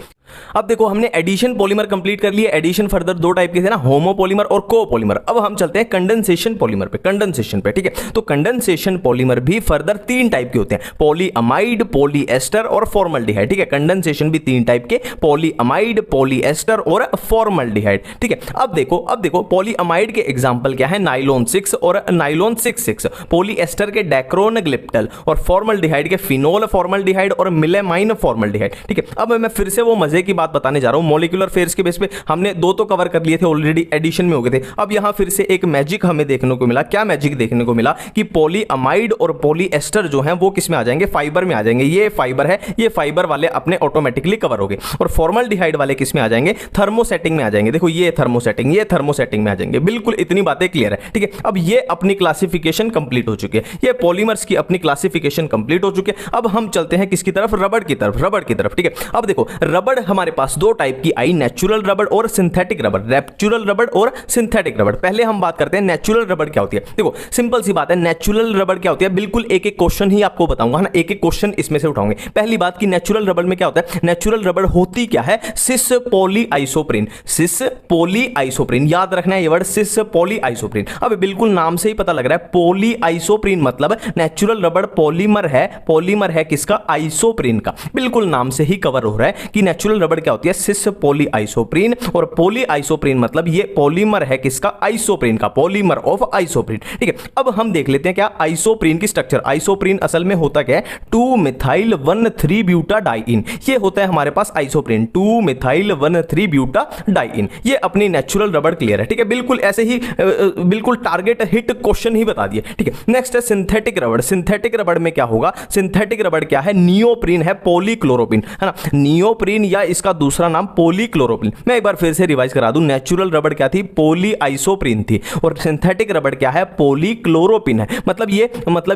Speaker 1: अब देखो हमने एडिशन पॉलीमर कंप्लीट कर लिया। एडिशन फर्दर दो टाइप के थे ना, होमोपॉलीमर और कोपॉलीमर। अब हम चलते हैं कंडेंसेशन पॉलीमर पे, कंडेंसेशन पे, ठीक है। तो कंडेंसेशन पॉलीमर भी फर्दर 3 टाइप के होते हैं, पॉलीअमाइड, पॉलीएस्टर और फॉर्मल्डिहाइड, ठीक है। कंडेंसेशन भी 3 टाइप के, पॉलीअमाइड, पॉलीएस्टर और फॉर्मल्डिहाइड, ठीक है। अब देखो पॉलीअमाइड के एग्जांपल क्या है, नाइलॉन 6 और नाइलॉन 6,6, पॉलीएस्टर के डेक्रोन ग्लिप्टल, और फॉर्मल्डिहाइड के फिनोल फॉर्मल्डिहाइड और मिलेमाइन फॉर्मल्डिहाइड, ठीक है। अब मैं फिर से वो मजे की बात बताने जा रहा हूं। मॉलिक्यूलर फेयर्स के बेस पे हमने 2 तो कवर कर लिए थे ऑलरेडी, एडिशन में हो गए थे। अब यहां फिर से एक मैजिक हमें देखने को मिला। क्या मैजिक देखने को मिला कि पॉलीअमाइड और पॉलीएस्टर जो हैं वो किस में आ जाएंगे, फाइबर में आ जाएंगे। ये फाइबर है, ये फाइबर वाले अपने ऑटोमेटिकली कवर हो गए। और फॉर्मल्डिहाइड वाले किस में आ जाएंगे, थर्मोसेटिंग में आ जाएंगे। देखो ये थर्मोसेटिंग, ये थर्मोसेटिंग में आ जाएंगे। बिल्कुल इतनी बातें क्लियर है, ठीक है। अब ये अपनी क्लासिफिकेशन कंप्लीट हो चुकी है, ये पॉलीमर्स की अपनी क्लासिफिकेशन कंप्लीट हो चुकी है। अब हम चलते हैं किसकी तरफ, रबड़ की तरफ, रबड़ की तरफ, ठीक है। अब देखो रबड़ हमारे पास 2 टाइप की आई, नेचुरल रबड़ और सिंथेटिक रबड़, नेचुरल रबड़ और सिंथेटिक रबड़। पहले हम बात करते हैं नेचुरल रबड़ क्या होती है। देखो सिंपल सी बात है, नेचुरल रबड़ क्या होती है, बिल्कुल एक एक क्वेश्चन ही आपको बताऊंगा ना, एक एक क्वेश्चन इसमें से उठाऊंगे। पहली बात कि नेचुरल रबड़ में क्या होता है, नेचुरल रबड़ होती क्या है, सिस पॉलीआइसोप्रीन, सिस पॉलीआइसोप्रीन, याद रखना है ये वर्ड, सिस पॉलीआइसोप्रीन। अब बिल्कुल नाम से ही पता लग रहा है, पॉलीआइसोप्रीन मतलब नेचुरल रबड़ पॉलीमर है, पॉलीमर है किसका, आइसोप्रीन का। बिल्कुल नाम से ही कवर हो रहा है कि नेचुरल रबड़ क्या होती है, सिस पॉलीआइसोप्रीन, और पॉलीआइसोप्रीन मतलब ये पॉलीमर है किसका, आइसोप्रीन का, पॉलीमर ऑफ आइसोप्रीन, ठीक है। अब हम देख लेते हैं क्या आइसोप्रीन की स्ट्रक्चर। आइसोप्रीन असल में होता क्या है, 2-मिथाइल-1,3-ब्यूटाडाइइन, ये होता है हमारे पास आइसोप्रीन, 2-मिथाइल-1,3-ब्यूटाडाइइन। ये अपनी नेचुरल रबड़ क्लियर है, ठीक है। बिल्कुल ऐसे ही बिल्कुल टारगेट हिट क्वेश्चन ही बता दिए, ठीक है। नेक्स्ट है सिंथेटिक रबड़। सिंथेटिक रबड़ में क्या होगा, सिंथेटिक रबड़ क्या है, नियोप्रीन है, पॉलीक्लोरोपिन है ना, नियोप्रीन या इसका दूसरा नाम पॉलीक्लोरोपिन। मैं एक बार फिर से रिवाइज करा दूं, नेचुरल रबड़ क्या थी, पॉलीआइसोप्रीन थी, और सिंथेटिक रबड़ क्या है, पॉलीक्लोरोपिन है। मतलब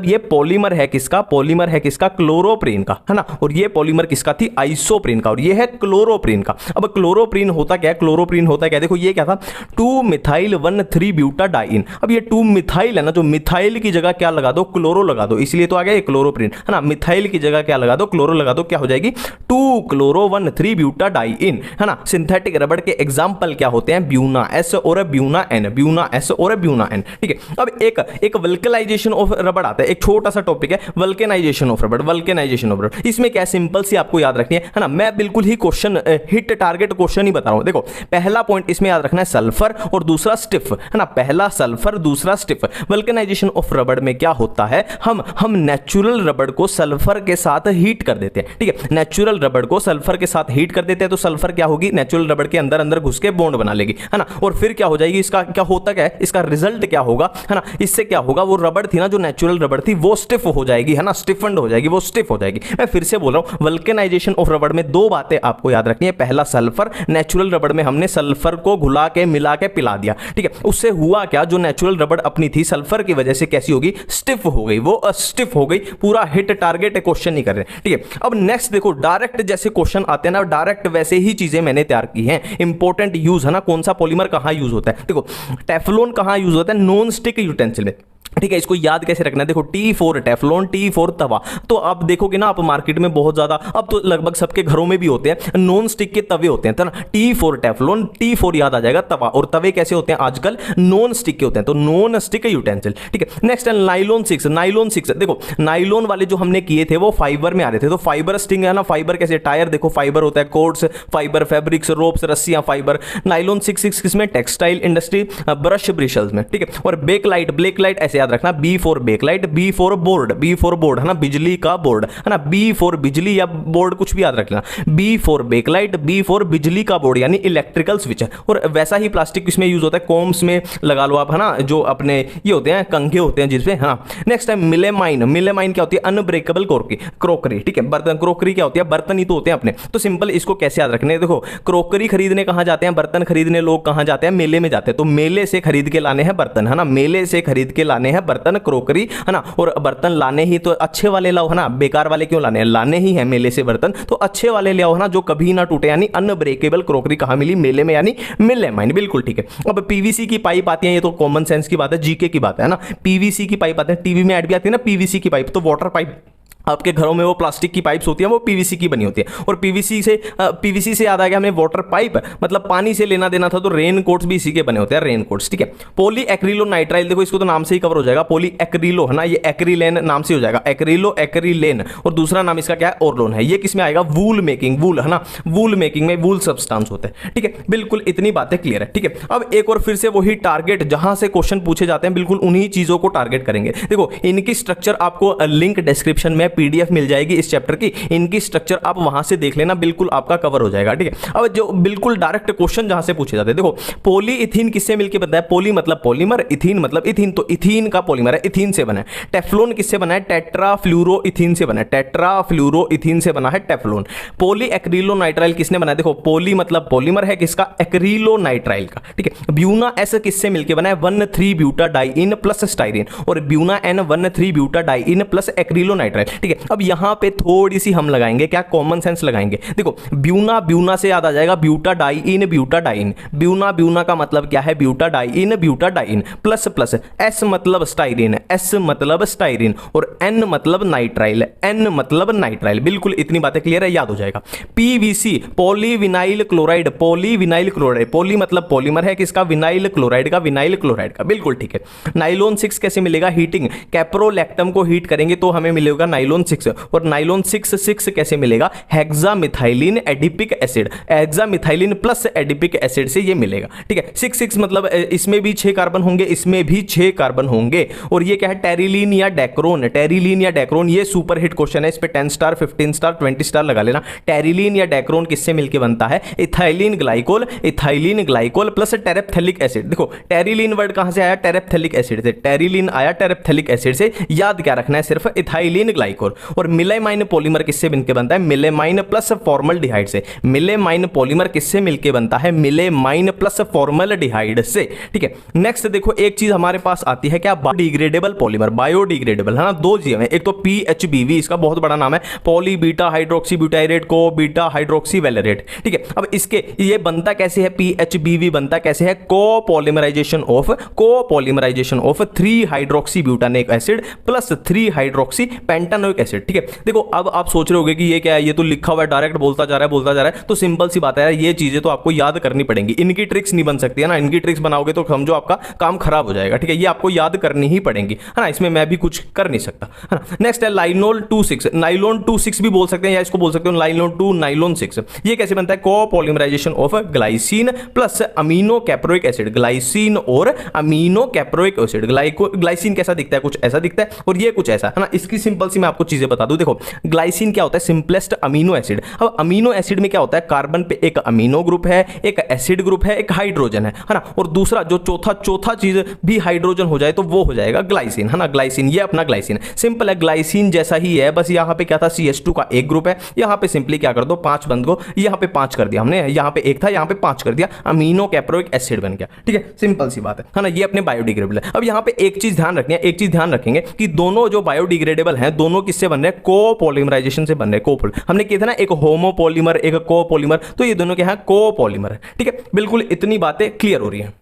Speaker 1: ये पॉलीमर है किसका, पॉलीमर है किसका, क्लोरोप्रीन का, है ना। और ये पॉलीमर किसका थी, आइसोप्रीन का, और ये है क्लोरोप्रीन का। अब क्लोरोप्रीन होता क्या है, क्लोरोप्रीन होता क्या है, देखो ये क्या था, 2-मिथाइल-1,3-ब्यूटाडाइइन। अब ये 2 मिथाइल है ना, जो मिथाइल की जगह क्या लगा दो, क्लोरो लगा दो, इसलिए तो आ गया ये क्लोरोप्रीन, है ना। मिथाइल की जगह क्या लगा दो, क्लोरो लगा दो, क्या हो जाएगी, 2-क्लोरो-1,3-ब्यूटाडाइइन, है ना। सिंथेटिक रबड़ के एग्जांपल क्या होते हैं, ब्यूना एस और ब्यूना एन, ब्यूना एस और ब्यूना एन, ठीक है। अब एक वल्केनाइजेशन ऑफ रबड़ आता है, एक छोटा सा टॉपिक है वल्केनाइजेशन ऑफ रबड़, वल्केनाइजेशन ऑफ रबड़। इसमें क्या सिंपल सी आपको याद रखनी है ना, मैं बिल्कुल ही क्वेश्चन हिट टारगेट क्वेश्चन ही बता रहा हूं। देखो पहला पॉइंट इसमें याद रखना है सल्फर और दूसरा स्टिफ, है ना, पहला सल्फर दूसरा स्टिफ। वल्केनाइजेशन ऑफ रबड़ में क्या होता है, हम नेचुरल रबड़ को सल्फर के साथ हीट कर देते हैं, ठीक है। नेचुरल रबड़ को सल्फर के साथ हीट कर देते हैं, तो सल्फर क्या होगी, नेचुरल रबड़ के अंदर अंदर घुस के बॉन्ड बना लेगी, है ना। और फिर क्या हो जाएगी, इसका क्या होता क्या है, इसका रिजल्ट क्या होगा, है ना। इससे क्या होगा, वो रबड़ थी ना, जो नेचुरल रबड़ थी, वो स्टिफ हो जाएगी, है ना, स्टिफन्ड हो जाएगी, वो स्टिफ हो जाएगी। मैं फिर से बोल रहा हूं, वल्केनाइजेशन ऑफ रबड़ में 2 बातें आपको याद रखनी है। पहला सल्फर, नेचुरल रबड़ में हमने सल्फर को घुला के मिला के पिला दिया, ठीक है। उससे हुआ क्या, जो नेचुरल रबड़ अपनी थी सल्फर की वजह से कैसी होगी, स्टिफ हो गई, वो स्टिफ हो गई। पूरा हिट टारगेट क्वेश्चन नहीं कर रहे, ठीक है। अब नेक्स्ट देखो, डायरेक्ट जैसे क्वेश्चन आते हैं ना, डायरेक्ट वैसे ही चीजें मैंने तैयार की हैं। इंपॉर्टेंट यूज है ना, कौन सा पॉलीमर कहां यूज होता है, देखो टेफ्लॉन कहां यूज होता है, नॉन स्टिक यूटेंसिल में। ठीक है, इसको याद कैसे रखना है, देखो T4 टेफ्लॉन, T4 तवा। तो आप देखोगे ना, आप मार्केट में बहुत ज्यादा, अब तो लगभग सबके घरों में भी होते हैं नॉन स्टिक के तवे होते हैं, तो ना T4 टेफ्लॉन, T4 याद आ जाएगा तवा। और तवे कैसे होते हैं आजकल, नॉन स्टिक के होते हैं, तो नॉन स्टिक यूटेंसिल। ठीक है, नेक्स्ट है नाइलॉन 6। नाइलॉन 6 देखो, नाइलॉन वाले जो हमने किए थे वो फाइबर में आ रहे थे, तो फाइबर स्टिंग है ना, फाइबर कैसे, टायर देखो फाइबर होता है, कोड्स फाइबर, फैब्रिक्स, रोप्स, रस्सियां फाइबर। नाइलॉन 6 किसमें, टेक्सटाइल इंडस्ट्री, ब्रश ब्रिशल्स में। ठीक है, और बेकलाइट, ब्लैकलाइट ऐसे याद रखना, B for Bakelite, B for board, B for board है ना, बिजली का बोर्ड है ना, बी फॉर बिजली या बोर्ड कुछ भी याद रखना, B for Bakelite, B for बिजली का बोर्ड यानी इलेक्ट्रिकल स्विच है। और वैसा ही प्लास्टिक इसमें यूज होता है, कॉम्स में लगा लो आप, है ना, जो अपने ये होते हैं कंघे होते हैं जिसपे, है ना। नेक्स्ट है मिलेमाइन। मिलेमाइन क्या होती है, अनब्रेकेबल क्रोकरी। ठीक है, बर्तन, क्रोकरी क्या होती है, बर्तन ही तो होते हैं अपने। तो सिंपल इसको कैसे याद रखने, देखो क्रोकरी खरीदने कहां जाते हैं, बर्तन खरीदने लोग कहां जाते हैं, मेले में जाते हैं, तो मेले से खरीद के लाने हैं बर्तन, है ना, मेले से खरीद के लाने हैं बर्तन, क्रोकरी, है ना। और बर्तन लाने ही तो अच्छे वाले लाओ, है ना, बेकार वाले क्यों लाने हैं, लाने ही है मेले से बर्तन, तो अच्छे वाले ले आओ, है ना, जो कभी ना टूटे, यानी अनब्रेकेबल क्रोकरी कहां मिली, मेले में, यानी मिलेमाइन। बिल्कुल ठीक है। अब पीवीसी की पाइप आती है, ये तो कॉमन सेंस की बात है, जीके की बात है ना। पीवीसी की पाइप आती है, टीवी में ऐड भी आती है ना पीवीसी की पाइप, तो वाटर पाइप आपके घरों में वो प्लास्टिक की पाइप्स होती हैं, वो पीवीसी की बनी होती है। और पीवीसी से याद आ गया हमें वाटर पाइप, मतलब पानी से लेना देना था, तो रेन कोट्स भी इसी के बने होते हैं, रेन कोट्स। ठीक है, पॉली एक्रिलो नाइट्राइल, देखो इसको तो नाम से ही कवर हो जाएगा, पॉली एक्रिलो है ना, ये एक्रिलेन नाम से हो जाएगा, एक्रिलो, एक्रिलेन। और दूसरा नाम इसका क्या है, ओरलोन है। ये किसमें आएगा, वूल मेकिंग, वूल है ना, वूल मेकिंग में वूल सब्सटेंस होते हैं। ठीक है, बिल्कुल इतनी बातें क्लियर है। ठीक है, अब एक और फिर से वही टारगेट, जहां से क्वेश्चन पूछे जाते हैं, बिल्कुल उन्हीं चीजों को टारगेट करेंगे। देखो इनकी स्ट्रक्चर आपको लिंक डिस्क्रिप्शन में पीडीएफ मिल जाएगी इस चैप्टर की, इनकी स्ट्रक्चर आप वहां से देख लेना, बिल्कुल आपका कवर हो जाएगा। ठीक है, अब जो बिल्कुल डायरेक्ट क्वेश्चन जहां से पूछे जाते हैं, देखो पॉलीइथीन किससे मिलकर बनता है, पॉली मतलब पॉलीमर, इथीन मतलब इथीन, तो इथीन का पॉलीमर है, इथीन से बना है। टेफ्लॉन किससे बना है, टेट्राफ्लूरोइथीन से बना है, टेट्राफ्लूरोइथीन से बना है टेफ्लॉन। पॉली एक्रिलोनाइट्राइल किसने बनाया, देखो पॉली मतलब पॉलीमर है किसका, एक्रिलोनाइट्राइल का। ठीक है, ब्यूना एस किससे मिलकर बना है, 1,3-ब्यूटाडाइइन प्लस स्टाइरिन, और ब्यूना एन 1,3-ब्यूटाडाइइन प्लस एक्रिलोनाइट्राइल। ठीक है, अब यहां पे थोड़ी सी हम लगाएंगे, क्या कॉमन सेंस लगाएंगे। देखो ब्यूना, ब्यूना से याद आ जाएगा ब्यूटाडाइइन, ब्यूटाडाइन, ब्यूना, ब्यूना का मतलब क्या है, ब्यूटाडाइइन, ब्यूटाडाइन, प्लस प्लस एस मतलब स्टाइरिन, एस मतलब स्टाइरिन, और एन मतलब नाइट्राइल, एन मतलब नाइट्राइल। बिल्कुल इतनी बातें क्लियर है, याद हो जाएगा। PVC, polyvinyl chloride, polyvinyl chloride, poly मतलब पॉलीमर है किसका, विनाइल क्लोराइड का, विनाइल क्लोराइड का। बिल्कुल ठीक है। नाइलॉन 6 कैसे मिलेगा, हीटिंग, कैप्रोलैक्टम को हीट करेंगे तो हमें मिलेगा नाइलॉन 6। और नाइलॉन 6 कैसे मिलेगा, hexamethylene adipic acid, hexamethylene plus adipic acid से ये मिलेगा। ठीक है, 6 मतलब इसमें भी 6 कार्बन होंगे, इसमें भी 6 कार्बन होंगे। और ये क्या है, टेरिलीन या डेक्रोन, टेरिलीन या डेक्रोन, ये सुपर हिट क्वेश्चन है, इस पे 10 स्टार, 15 स्टार, 20 स्टार लगा लेना। टेरिलीन या डेक्रोन किससे मिलकर बनता है, ethylene glycol, ethylene glycol plus terephthalic acid. देखो टेरिलीन वर्ड कहां से आया, टेरेप्थेलिक एसिड से, टेरिलीन आया टेरेप्थेलिक एसिड से, याद क्या रखना है, सिर्फ इथाइलिन ग्लाइकोल। और मिलेमाइन पॉलीमर किससे मिलकर बनता है, मिलेमाइन प्लस फॉर्मल्डिहाइड से। मिलेमाइन पॉलीमर किससे मिलकर बनता है, मिलेमाइन प्लस फॉर्मल्डिहाइड से। ठीक है, नेक्स्ट देखो एक चीज हमारे पास आती है क्या, बायोडिग्रेडेबल पॉलीमर, बायोडिग्रेडेबल है ना, दो चीजें हैं, एक तो पीएचबीवी, इसका बहुत बड़ा नाम है, पॉली बीटा हाइड्रोक्सी ब्यूटाइरेट को बीटा हाइड्रोक्सी वैलेरेट। ठीक है, अब इसके ये बनता कैसे है, पीएचबीवी बनता कैसे है, copolymerization of 3 hydroxy butanoic acid plus 3 hydroxy pentanoic acid. ठीक है, देखो अब आप सोच रहे होगे कि ये क्या है, ये तो लिखा हुआ है, डायरेक्ट बोलता जा रहा है, तो सिंपल सी बात है, ये चीजें तो आपको याद करनी पड़ेंगी, इनकी ट्रिक्स नहीं बन सकती है ना, इनकी ट्रिक्स बनाओगे तो समझो आपका काम खराब हो जाएगा। ठीक है, ये आपको याद करनी ही पड़ेंगी, है ना, इसमें मैं भी कुछ कर नहीं सकता, है ना। नेक्स्ट है लाइनोल 26, नाइलॉन 26 भी बोल सकते हैं, या इसको बोल सकते हो नाइलॉन 2 नाइलॉन 6। ये कैसे बनता है, copolymerization of glycine plus amino caproic acid, glycine और अमीनो कैप्रोइक एसिड। ग्लाइसिन कैसा दिखता है, कुछ ऐसा दिखता है, और ये कुछ ऐसा, है ना। इसकी सिंपल सी मैं आपको चीजें बता दूं, देखो ग्लाइसिन क्या होता है, सिंपलेस्ट अमीनो एसिड। अब अमीनो एसिड में क्या होता है, कार्बन पे एक अमीनो ग्रुप है, एक एसिड ग्रुप है, एक हाइड्रोजन है ना, और दूसरा जो चौथा चीज भी हाइड्रोजन हो जाए तो वो हो जाएगा ग्लाइसिन, है ना। ग्लाइसिन, ये अपना ग्लाइसिन सिंपल है, ग्लाइसिन जैसा ही है, बस यहां पे क्या था, CH2 का एक ग्रुप है, यहां पे सिंपली क्या कर दो, 5 बंद को यहां पे 5 कर दिया हमने, यहां पे एक था, यहां पे 5 कर दिया, अमीनो कैप्रोइक एसिड बन गया। ठीक है, सिंपल सी बात है ना, ये अपने बायोडिग्रेडेबल है। अब यहां पे एक चीज ध्यान रखनी है, एक चीज ध्यान रखेंगे कि दोनों जो बायोडिग्रेडेबल हैं, दोनों किससे बन रहे हैं, कोपॉलीमराइजेशन से बन रहे हैं। हमने किया था ना, एक होमोपॉलीमर एक कोपॉलीमर, तो ये दोनों के हैं कोपॉलीमर है। ठीक है, बिल्कुल इतनी बातें क्लियर हो रही है।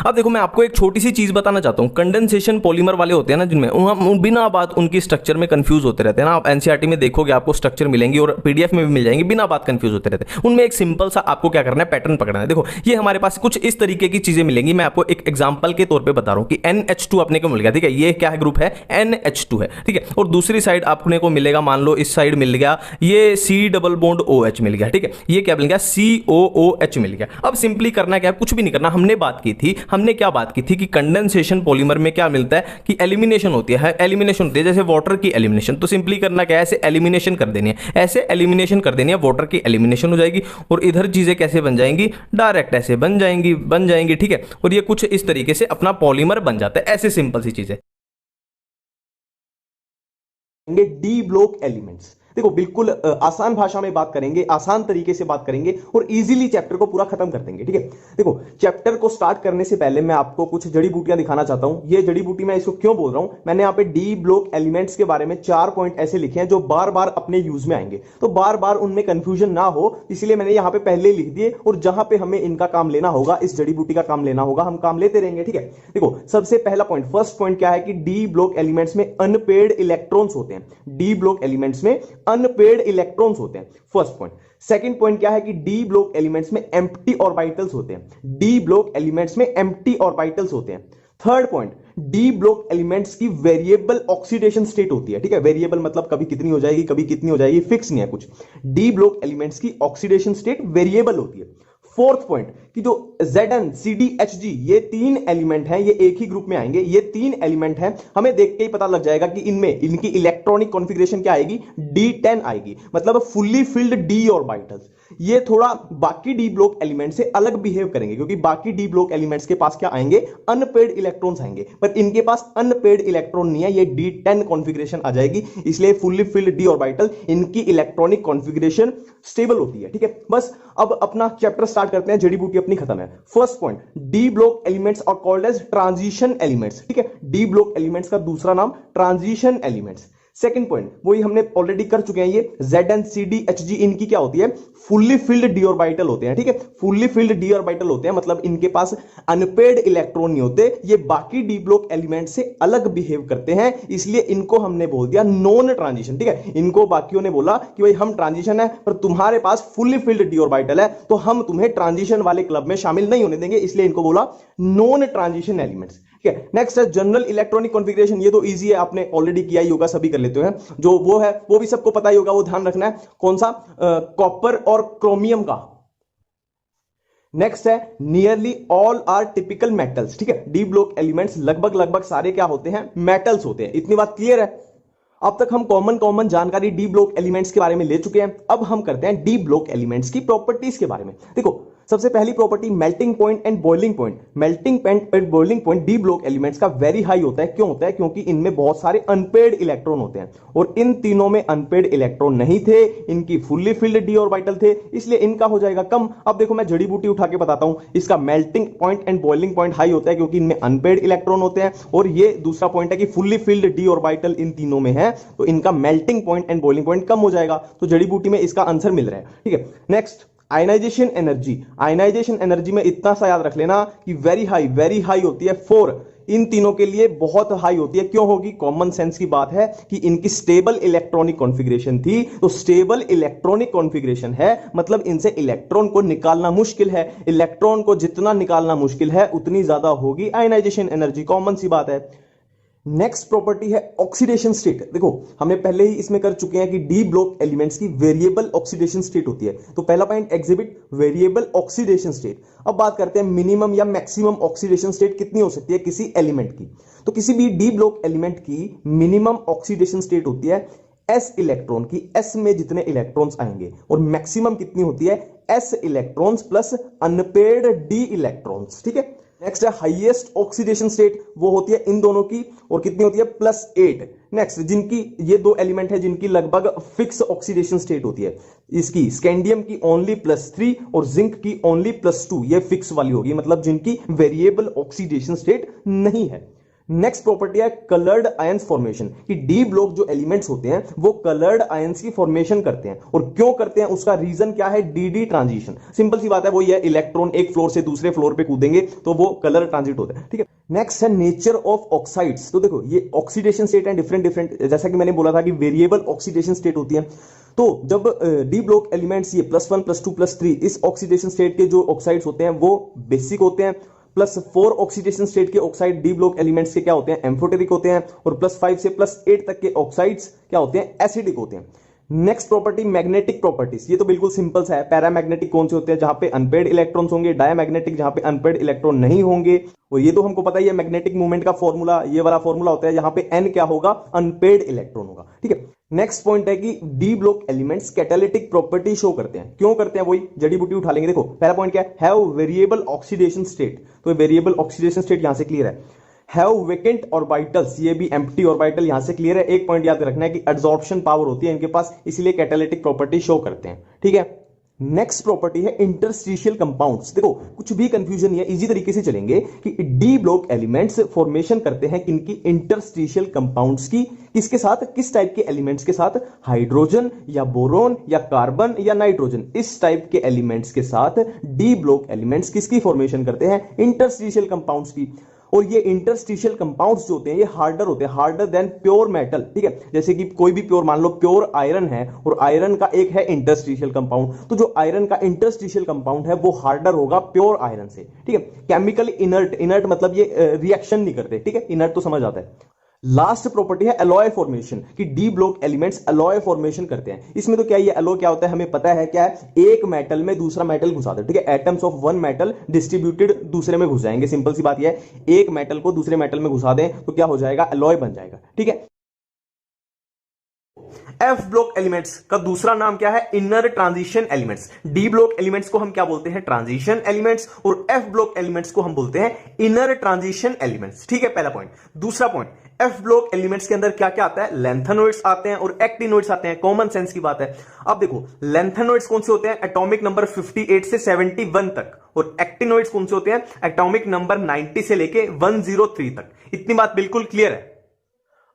Speaker 1: अब देखो मैं आपको एक छोटी सी चीज बताना चाहता हूँ। कंडेंसेशन पॉलीमर वाले होते हैं ना, जिनमें हम बिना बात उनकी स्ट्रक्चर में कंफ्यूज होते रहते हैं ना। आप एनसीईआरटी में देखोगे आपको स्ट्रक्चर मिलेंगी और पीडीएफ में भी मिल जाएंगी, बिना बात कंफ्यूज होते रहते हैं। उनमें एक सिंपल सा आपको क्या करना है, पैटर्न पकड़ना है। देखो ये हमारे पास कुछ इस तरीके की चीजें मिलेंगी। मैं आपको एक एग्जाम्पल के तौर पर बता रहा हूँ कि NH2 अपने को मिल गया, ठीक है। ये क्या है, ग्रुप है NH2 है, ठीक है। और दूसरी साइड अपने को मिलेगा, मान लो इस साइड मिल गया ये C डबल बॉन्ड OH मिल गया, ठीक है। ये क्या मिल गया, COOH मिल गया। अब सिंपली करना क्या है, कुछ भी नहीं करना। हमने बात की थी, हमने क्या बात की थी कि कंडेंसेशन पॉलीमर में क्या मिलता है कि एलिमिनेशन होती है, एलिमिनेशन होती है जैसे वाटर की एलिमिनेशन। तो सिंपली करना क्या है, ऐसे एलिमिनेशन कर देनी है, ऐसे एलिमिनेशन कर देनी है, वाटर की एलिमिनेशन हो जाएगी। और इधर चीजें कैसे बन जाएंगी, डायरेक्ट ऐसे बन जाएंगी, ठीक है। और ये कुछ इस तरीके से अपना पॉलीमर बन जाता है, ऐसे सिंपल सी चीजें।
Speaker 2: डी ब्लॉक एलिमेंट्स, देखो बिल्कुल आसान भाषा में बात करेंगे, आसान तरीके से बात करेंगे और इजीली चैप्टर को पूरा खत्म कर देंगे, ठीक है। देखो चैप्टर को स्टार्ट करने से पहले मैं आपको कुछ जड़ी बूटियां दिखाना चाहता हूं। ये जड़ी बूटी मैं इसको क्यों बोल रहा हूं, मैंने यहां पे डी ब्लॉक एलिमेंट्स के बारे में 4 पॉइंट ऐसे लिखे हैं जो बार बार अपने यूज में आएंगे, तो बार बार उनमें कंफ्यूजन ना हो इसलिए मैंने यहां पे पहले लिख दिए। और जहां पे हमें इनका काम लेना होगा, इस जड़ी बूटी का काम लेना होगा, हम काम लेते रहेंगे, ठीक है। देखो सबसे पहला पॉइंट, फर्स्ट पॉइंट क्या है कि डी ब्लॉक एलिमेंट्स में अनपेड इलेक्ट्रॉन्स होते हैं। डी ब्लॉक एलिमेंट्स में अनपेड इलेक्ट्रॉन्स होते हैं, फर्स्ट पॉइंट। सेकंड पॉइंट क्या है कि डी ब्लॉक एलिमेंट्स में एम्प्टी ऑर्बिटल्स होते हैं। डी ब्लॉक एलिमेंट्स में एम्प्टी ऑर्बिटल्स होते हैं। Third point, D block elements की वेरिएबल ऑक्सीडेशन स्टेट होती है, ठीक है। वेरिएबल मतलब कभी कितनी हो जाएगी, कभी कितनी हो जाएगी, फिक्स नहीं है कुछ। डी ब्लॉक एलिमेंट्स की ऑक्सीडेशन स्टेट वेरिएबल होती है। फोर्थ पॉइंट कि जो ZnCdHg ये 3 एलिमेंट हैं, ये एक ही ग्रुप में आएंगे, ये 3 एलिमेंट हैं, हमें देख के ही पता लग जाएगा कि इनमें इनकी इलेक्ट्रॉनिक कॉन्फ़िगरेशन क्या आएगी, D10 आएगी, मतलब फुल्ली फिल्ड डी ऑर्बिटल्स। ये थोड़ा बाकी डी ब्लॉक एलिमेंट से अलग बिहेव करेंगे क्योंकि बाकी डी ब्लॉक एलिमेंट्स के पास क्या आएंगे, अनपेड इलेक्ट्रॉन्स आएंगे, पर इनके पास अनपेड इलेक्ट्रॉन नहीं है, ये D10 कॉन्फ़िगरेशन आ जाएगी, इसलिए फुल्ली फिल्ड डी ऑर्बिटल, इनकी इलेक्ट्रॉनिक कॉन्फ़िगरेशन स्टेबल होती है, ठीक है। बस अब अपना चैप्टर स्टार्ट करते हैं, जड़ी बूटी अपनी खत्म है। First point, D block elements are called as transition elements, ठीक है। डी ब्लॉक एलिमेंट्स का दूसरा नाम ट्रांजिशन एलिमेंट्स। सेकंड पॉइंट वही हमने ऑलरेडी कर चुके हैं, ये ZnCdHg इनकी क्या होती है, फुल्ली फिल्ड डी ऑर्बिटल होते हैं, ठीक है। फुल्ली फिल्ड डी ऑर्बिटल होते हैं मतलब इनके पास अनपेड इलेक्ट्रॉन नहीं होते, ये बाकी डी ब्लॉक एलिमेंट से अलग बिहेव करते हैं, इसलिए इनको हमने बोल दिया नॉन ट्रांजिशन, ठीक है। इनको बाकियों ने बोला कि भाई हम ट्रांजिशन है पर तुम्हारे पास फुल्ली फिल्ड डी ऑर्बिटल है तो हम तुम्हें ट्रांजिशन वाले क्लब में शामिल नहीं होने देंगे, इसलिए इनको बोला नॉन ट्रांजिशन एलिमेंट्स, ठीक है। नेक्स्ट है जनरल इलेक्ट्रॉनिक कॉन्फ़िगरेशन, ये तो इजी है, आपने ऑलरेडी किया ही होगा, सभी कर लेते हैं, जो वो है वो भी सबको पता ही होगा, वो ध्यान रखना है, कौन सा, कॉपर और क्रोमियम का। नेक्स्ट है nearly all are typical metals, ठीक है। डी ब्लॉक एलिमेंट्स लगभग सारे क्या होते हैं, मेटल्स होते हैं, इतनी बात क्लियर है। अब तक हम कॉमन जानकारी डी ब्लॉक एलिमेंट्स के बारे में ले चुके हैं, अब हम करते हैं डी ब्लॉक एलिमेंट्स की प्रॉपर्टीज के बारे में। देखो सबसे पहली property melting point and boiling point. Melting point and boiling point D block elements का वेरी हाई होता है, क्यों होता है, क्योंकि इनमें बहुत सारे अनपेड इलेक्ट्रॉन होते हैं और इन तीनों में अनपेड इलेक्ट्रॉन नहीं थे, इनकी फुल्ली फिल्ड डी ऑर्बिटल थे, इसलिए इनका हो जाएगा कम। अब देखो मैं जड़ी बूटी उठा के बताता हूं, इसका melting point and boiling point high होता है क्योंकि इनमें अनपेड इलेक्ट्रॉन होते हैं, और ये दूसरा पॉइंट है कि fully filled d orbital in तीनों में है, तो इनका melting point and boiling point कम हो जाएगा, तो जड़ी बूटी में इसका आंसर मिल रहा है, ठीक है। Next ionisation energy, ionisation energy में इतना सा याद रख लेना कि वेरी हाई होती है, 4 इन तीनों के लिए बहुत हाई होती है। क्यों होगी, कॉमन सेंस की बात है कि इनकी स्टेबल इलेक्ट्रॉनिक कॉन्फ़िगरेशन थी, तो स्टेबल इलेक्ट्रॉनिक कॉन्फ़िगरेशन है मतलब इनसे इलेक्ट्रॉन को निकालना मुश्किल है, इलेक्ट्रॉन को जितना निकालना मुश्किल है उतनी ज्यादा होगी आयनाइजेशन एनर्जी, कॉमन सी बात है। नेक्स्ट प्रॉपर्टी है ऑक्सीडेशन स्टेट। देखो हमने पहले ही इसमें कर चुके हैं कि डी ब्लॉक एलिमेंट्स की वेरिएबल ऑक्सीडेशन स्टेट होती है, तो पहला point exhibit variable oxidation state. अब बात करते हैं मिनिमम या मैक्सिमम ऑक्सीडेशन स्टेट कितनी हो सकती है किसी एलिमेंट की, तो किसी भी डी ब्लॉक एलिमेंट की मिनिमम ऑक्सीडेशन स्टेट होती है s इलेक्ट्रॉन की, s में जितने इलेक्ट्रॉन्स आएंगे, और मैक्सिमम कितनी होती है s electrons plus unpaid d electrons, ठीक है। नेक्स्ट है हाईएस्ट ऑक्सीडेशन स्टेट, वो होती है इन दोनों की, और कितनी होती है +8। नेक्स्ट जिनकी ये दो एलिमेंट है जिनकी लगभग फिक्स ऑक्सीडेशन स्टेट होती है, इसकी स्कैंडियम की ओनली +3 और जिंक की ओनली +2, ये फिक्स वाली होगी, मतलब जिनकी वेरिएबल ऑक्सीडेशन स्टेट नहीं है। नेक्स्ट प्रॉपर्टी है कलर्ड आयंस फॉर्मेशन, कि डी ब्लॉक जो एलिमेंट्स होते हैं वो कलर्ड आयंस की फॉर्मेशन करते हैं, और क्यों करते हैं उसका रीजन क्या है, डी ट्रांजिशन। सिंपल सी बात है, वो ये इलेक्ट्रॉन एक फ्लोर से दूसरे फ्लोर पे कूदेंगे तो वो कलर ट्रांजिट होता है, ठीक है। नेक्स्ट है नेचर ऑफ ऑक्साइड्स। तो देखो ये ऑक्सीडेशन स्टेट है डिफरेंट, जैसा कि मैंने बोला था कि वेरिएबल ऑक्सीडेशन स्टेट होती है। तो जब डी ब्लॉक एलिमेंट्स ये +1 +2 +3 इस ऑक्सीडेशन स्टेट के जो ऑक्साइड्स होते हैं वो बेसिक होते हैं, +4 ऑक्सीडेशन स्टेट के ऑक्साइड डी ब्लॉक एलिमेंट्स के क्या होते हैं, एम्फोटेरिक होते हैं, और +5 से +8 तक के ऑक्साइड्स क्या होते हैं, एसिडिक होते हैं। नेक्स्ट प्रॉपर्टी मैग्नेटिक प्रॉपर्टीज, ये तो बिल्कुल सिंपल सा है। पैरामैग्नेटिक कौन से होते हैं, जहां पे अनपेड इलेक्ट्रॉन्स होंगे, डायमैग्नेटिक जहां पे अनपेड इलेक्ट्रॉन नहीं होंगे, और ये तो हमको पता ही है मैग्नेटिक मूवमेंट का फॉर्मूला, ये वाला फॉर्मूला होता है जहां पे n क्या होगा, अनपेड इलेक्ट्रॉन होगा, ठीक है। नेक्स्ट पॉइंट है कि D block elements catalytic property show करते हैं। क्यों करते हैं, वही जड़ी बूटी उठा लेंगे। देखो पहला पॉइंट क्या है, हैव वेरिएबल ऑक्सीडेशन स्टेट, तो वेरिएबल ऑक्सीडेशन स्टेट यहां से क्लियर है। हैव वेकेंट ऑर्बिटल्स, ये भी एम्प्टी ऑर्बिटल यहां से क्लियर है। एक पॉइंट याद रखना है कि एब्जॉर्प्शन पावर होती है इनके पास, इसलिए कैटालिटिक प्रॉपर्टी शो करते हैं, ठीक है। नेक्स्ट प्रॉपर्टी है इंटरस्टिशियल कंपाउंड्स। देखो कुछ भी कंफ्यूजन नहीं है, इजी तरीके से चलेंगे कि डी ब्लॉक एलिमेंट्स फॉर्मेशन करते हैं किनकी, इंटरस्टिशियल कंपाउंड्स की। किसके साथ, किस टाइप के एलिमेंट्स के साथ, हाइड्रोजन या बोरोन या कार्बन या नाइट्रोजन, इस टाइप के एलिमेंट्स के साथ डी ब्लॉक एलिमेंट्स किसकी फॉर्मेशन करते हैं, इंटरस्टिशियल कंपाउंड्स की। और ये इंटरस्टिशियल कंपाउंड्स जो होते हैं ये हार्डर होते हैं, हार्डर देन प्योर मेटल, ठीक है। जैसे कि कोई भी प्योर, मान लो प्योर आयरन है और आयरन का एक है इंटरस्टिशियल कंपाउंड, तो जो आयरन का इंटरस्टिशियल कंपाउंड है वो हार्डर होगा प्योर आयरन से, ठीक है। केमिकली इनर्ट, इनर्ट मतलब ये रिएक्शन नहीं करते, ठीक है, इनर्ट तो समझ आता है। लास्ट प्रॉपर्टी है एलॉय फॉर्मेशन, कि D block elements alloy formation करते हैं। इसमें तो क्या, ये एलॉय क्या होता है हमें पता है, क्या है, एक मेटल में दूसरा मेटल घुसा दो, ठीक है। Atoms of one metal distributed दूसरे में घुस जाएंगे, सिंपल सी बात ये है, एक मेटल को दूसरे मेटल में घुसा दें तो क्या हो जाएगा, एलॉय बन जाएगा, ठीक है। एफ ब्लॉक एलिमेंट्स का दूसरा नाम क्या है, inner transition elements. D block elements को हम क्या बोलते हैं, ट्रांजिशन एलिमेंट्स, और एफ ब्लॉक एलिमेंट्स को हम बोलते हैं इनर ट्रांजिशन एलिमेंट्स, ठीक है, पहला पॉइंट। दूसरा पॉइंट, एफ ब्लॉक एलिमेंट्स के अंदर क्या क्या आता है, लेंथेनॉइड्स आते हैं और एक्टिनॉइड्स आते हैं, कॉमन सेंस की बात है। अब देखो लेंथेनॉइड्स कौन से होते हैं, एटॉमिक नंबर 58 से 71 तक, और एक्टिनॉइड्स कौन से होते हैं, एटॉमिक नंबर 90 से लेके 103 तक। इतनी बात बिल्कुल क्लियर है।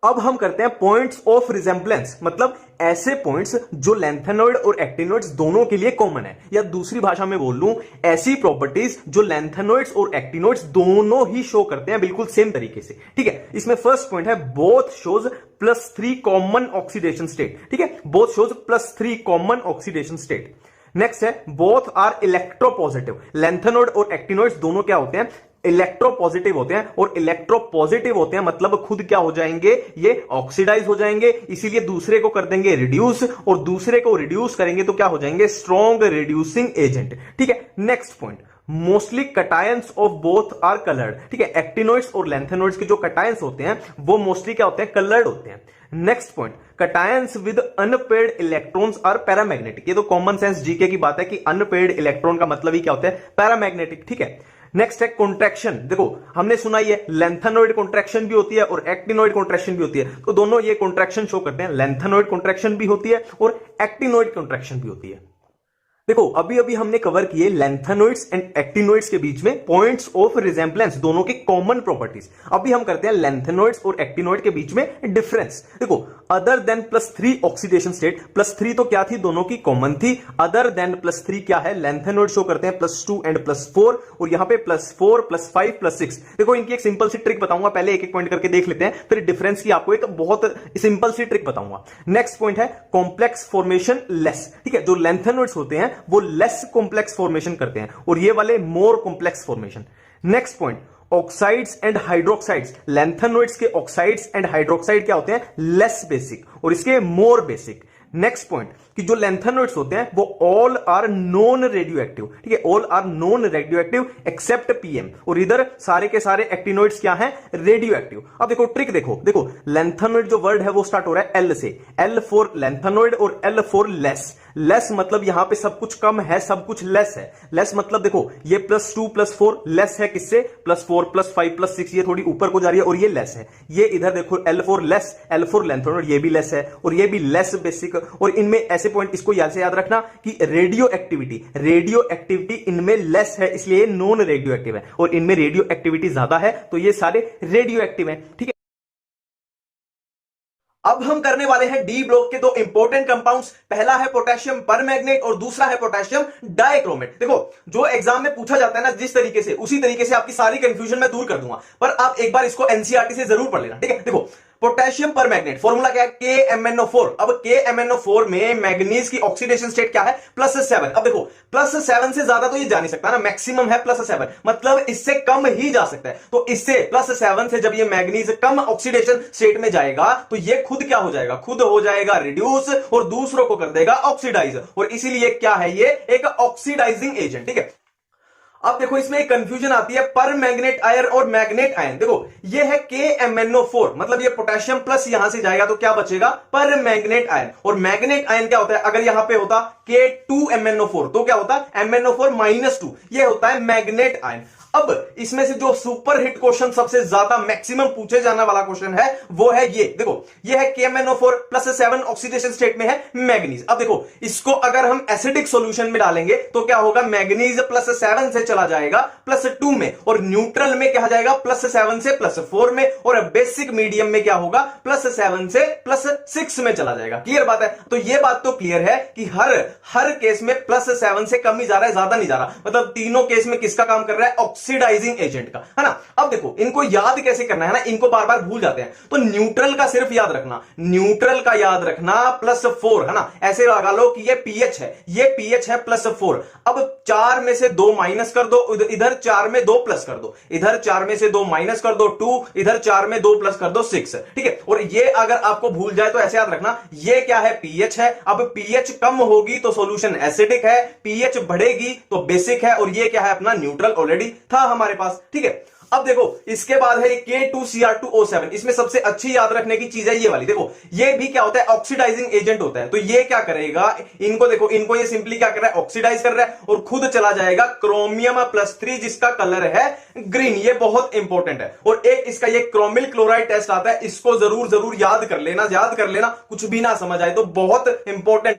Speaker 2: अब हम करते हैं पॉइंट्स ऑफ रिजेंबलेंस, मतलब ऐसे पॉइंट्स जो लेंथेनॉइड और एक्टिनॉइड्स दोनों के लिए कॉमन है, या दूसरी भाषा में बोल लूं, ऐसी प्रॉपर्टीज जो लेंथेनॉइड्स और एक्टिनॉइड्स दोनों ही शो करते हैं बिल्कुल सेम तरीके से, ठीक है। इसमें फर्स्ट पॉइंट है both shows +3 common oxidation state, ठीक है, both shows +3 common oxidation state. Next है बोथ आर इलेक्ट्रोपॉजिटिव, लेंथेनॉइड और एक्टिनॉइड्स दोनों क्या होते हैं, इलेक्ट्रोपॉजिटिव होते हैं, और इलेक्ट्रोपॉजिटिव होते हैं मतलब खुद क्या हो जाएंगे, ये ऑक्सीडाइज हो जाएंगे, इसीलिए दूसरे को कर देंगे रिड्यूस, और दूसरे को रिड्यूस करेंगे तो क्या हो जाएंगे, स्ट्रॉन्ग रिड्यूसिंग एजेंट, ठीक है। Next point, mostly cations of both are coloured, ठीक है। एक्टिनॉइड्स और लेंथेनॉइड्स के जो कटायंस होते हैं वो मोस्टली क्या होते हैं, कलर्ड होते हैं। Next point, cations with unpaired electrons are paramagnetic. ये तो कॉमन सेंस जीके की बात है कि अनपेयर्ड इलेक्ट्रॉन का मतलब ही क्या होता है, पैरामैग्नेटिक, ठीक है। नेक्स्ट है कॉन्ट्रैक्शन। देखो हमने सुना ही है लेंथेनॉइड कॉन्ट्रैक्शन भी होती है और एक्टिनॉइड कॉन्ट्रैक्शन भी होती है, तो दोनों ये कॉन्ट्रैक्शन शो करते हैं, लेंथेनॉइड कॉन्ट्रैक्शन भी होती है और एक्टिनॉइड कॉन्ट्रैक्शन भी होती है। देखो अभी अभी हमने कवर किए लेंथेनॉइड्स एंड एक्टिनॉइड्स के बीच में पॉइंट्स ऑफ रिजेंबलेंस, दोनों की कॉमन प्रॉपर्टीज। अभी हम करते हैं लेंथेनॉइड्स और एक्टिनॉइड के बीच में डिफरेंस। देखो अदर देन +3 ऑक्सीडेशन स्टेट, +3 तो क्या थी, दोनों की कॉमन थी, अदर देन +3 क्या है, लेंथेनॉइड शो करते हैं +2 एंड +4, और यहां पे +4 +5 +6। देखो इनकी एक सिंपल सी ट्रिक बताऊंगा, पहले एक एक पॉइंट करके देख लेते हैं, फिर डिफरेंस की आपको एक बहुत सिंपल सी ट्रिक बताऊंगा। नेक्स्ट पॉइंट है कॉम्प्लेक्स फॉर्मेशन लेस, ठीक है। जो लेंथेनॉइड्स होते हैं वो लेस कॉम्प्लेक्स फॉर्मेशन करते हैं और ये वाले more complex formation. Next point, oxides and hydroxides, lanthanoids के ऑक्साइड्स एंड हाइड्रोक्साइड क्या होते हैं, लेस बेसिक, और इसके मोर बेसिक। नेक्स्ट पॉइंट कि जो लेंथेनॉइड्स होते हैं वो all are non radioactive, ठीक है, all are non radioactive except PM, और इधर सारे के सारे एक्टिनॉइड्स क्या हैं, रेडियो एक्टिव। अब देखो ट्रिक देखो लेंथेनॉइड जो वर्ड है वो स्टार्ट हो रहा है एल से, एल फॉर लेंथेनॉइड और एल फॉर लेस। लेस मतलब यहां पे सब कुछ कम है, सब कुछ लेस है। लेस मतलब देखो ये +2 +4 लेस है किससे, +4 +5 +6, ये थोड़ी ऊपर को जा रही है और ये लेस है। ये इधर देखो L4 लेस, L4 लेंथ और ये भी लेस है और ये भी लेस बेसिक। और इनमें ऐसे पॉइंट इसको याद रखना कि रेडियो एक्टिविटी इनमें लेस है, इसलिए नॉन रेडियो एक्टिव है, और इनमें रेडियो एक्टिविटी ज्यादा है तो ये सारे रेडियो एक्टिव है। ठीक है, अब हम करने वाले हैं डी ब्लॉक के दो इंपॉर्टेंट कंपाउंड्स। पहला है पोटेशियम परमैंगनेट और दूसरा है पोटेशियम डाइक्रोमेट। देखो जो एग्जाम में पूछा जाता है ना जिस तरीके से, उसी तरीके से आपकी सारी कंफ्यूजन मैं दूर कर दूंगा, पर आप एक बार इसको एनसीईआरटी से जरूर पढ़ लेना। ठीक है, देखो पोटेशियम परमैंगनेट फॉर्मूला क्या है, KMnO4। अब KMnO4 में मैग्नीज की ऑक्सीडेशन स्टेट क्या है, +7। अब देखो +7 से ज्यादा तो ये जा नहीं सकता ना, मैक्सिमम है +7, मतलब इससे कम ही जा सकता है। तो इससे +7 से जब ये मैग्नीज कम ऑक्सीडेशन स्टेट में जाएगा तो ये खुद क्या हो जाएगा, खुद हो जाएगा रिड्यूस और दूसरों को कर देगा ऑक्सीडाइज, और इसीलिए क्या है, ये एक ऑक्सीडाइजिंग एजेंट। ठीक है, अब देखो इसमें एक कंफ्यूजन आती है पर मैग्नेट आयन और मैग्नेट आयन। देखो ये है KMnO4, मतलब ये पोटेशियम प्लस यहां से जाएगा तो क्या बचेगा, पर मैग्नेट आयन। और मैग्नेट आयन क्या होता है, अगर यहां पे होता K2MnO4 तो क्या होता है MnO4-2, ये होता है मैग्नेट आयन। अब इसमें से जो सुपर हिट क्वेश्चन सबसे ज्यादा मैक्सिमम पूछे जाने वाला क्वेश्चन है वो है ये। देखो ये है KMnO4 +7 ऑक्सीडेशन स्टेट में है मैग्नीज। अब देखो इसको अगर हम एसिडिक सॉल्यूशन में डालेंगे तो क्या होगा, मैग्नीज +7 से चला जाएगा +2 में, और न्यूट्रल में क्या जाएगा +7 से +4 में, और बेसिक मीडियम में क्या होगा +7 से +6 में चला जाएगा। क्लियर बात है, तो ये बात तो क्लियर है कि हर केस में +7 से कम ही जा रहा है, ज्यादा नहीं जा रहा। मतलब तीनों केस में किसका काम कर रहा है, ऑक्सीडाइजिंग एजेंट का, है ना। अब देखो इनको याद कैसे करना है ना, इनको बार बार भूल जाते हैं, तो न्यूट्रल का सिर्फ याद रखना, न्यूट्रल का याद रखना +4, है ना। ऐसे लगा लो कि ये pH है, ये pH है +4। अब 4 में से 2 माइनस कर दो, इधर 4 में 2 प्लस कर दो, इधर 4 में से 2 माइनस कर दो 2, इधर 4 में 2 प्लस कर दो 6। ठीक है, और ये अगर आपको भूल जाए तो ऐसे याद रखना, ये क्या है, pH है। अब pH कम होगी तो सॉल्यूशन एसिडिक है, pH बढ़ेगी तो बेसिक है, और ये क्या है अपना न्यूट्रल ऑलरेडी था हमारे पास। ठीक है, अब देखो इसके बाद है K2Cr2O7। इसमें सबसे अच्छी याद रखने की चीज है ये वाली। देखो ये भी क्या होता है, ऑक्सीडाइजिंग एजेंट होता है। तो ये क्या करेगा, इनको देखो, इनको ये सिंपली क्या कर रहा है, ऑक्सीडाइज कर रहा है, और खुद चला जाएगा क्रोमियम +3 जिसका कलर है ग्रीन। ये बहुत इंपॉर्टेंट है। और एक इसका ये क्रोमिल क्लोराइड टेस्ट आता है, इसको जरूर याद कर लेना, कुछ भी ना समझ आए तो बहुत इंपॉर्टेंट।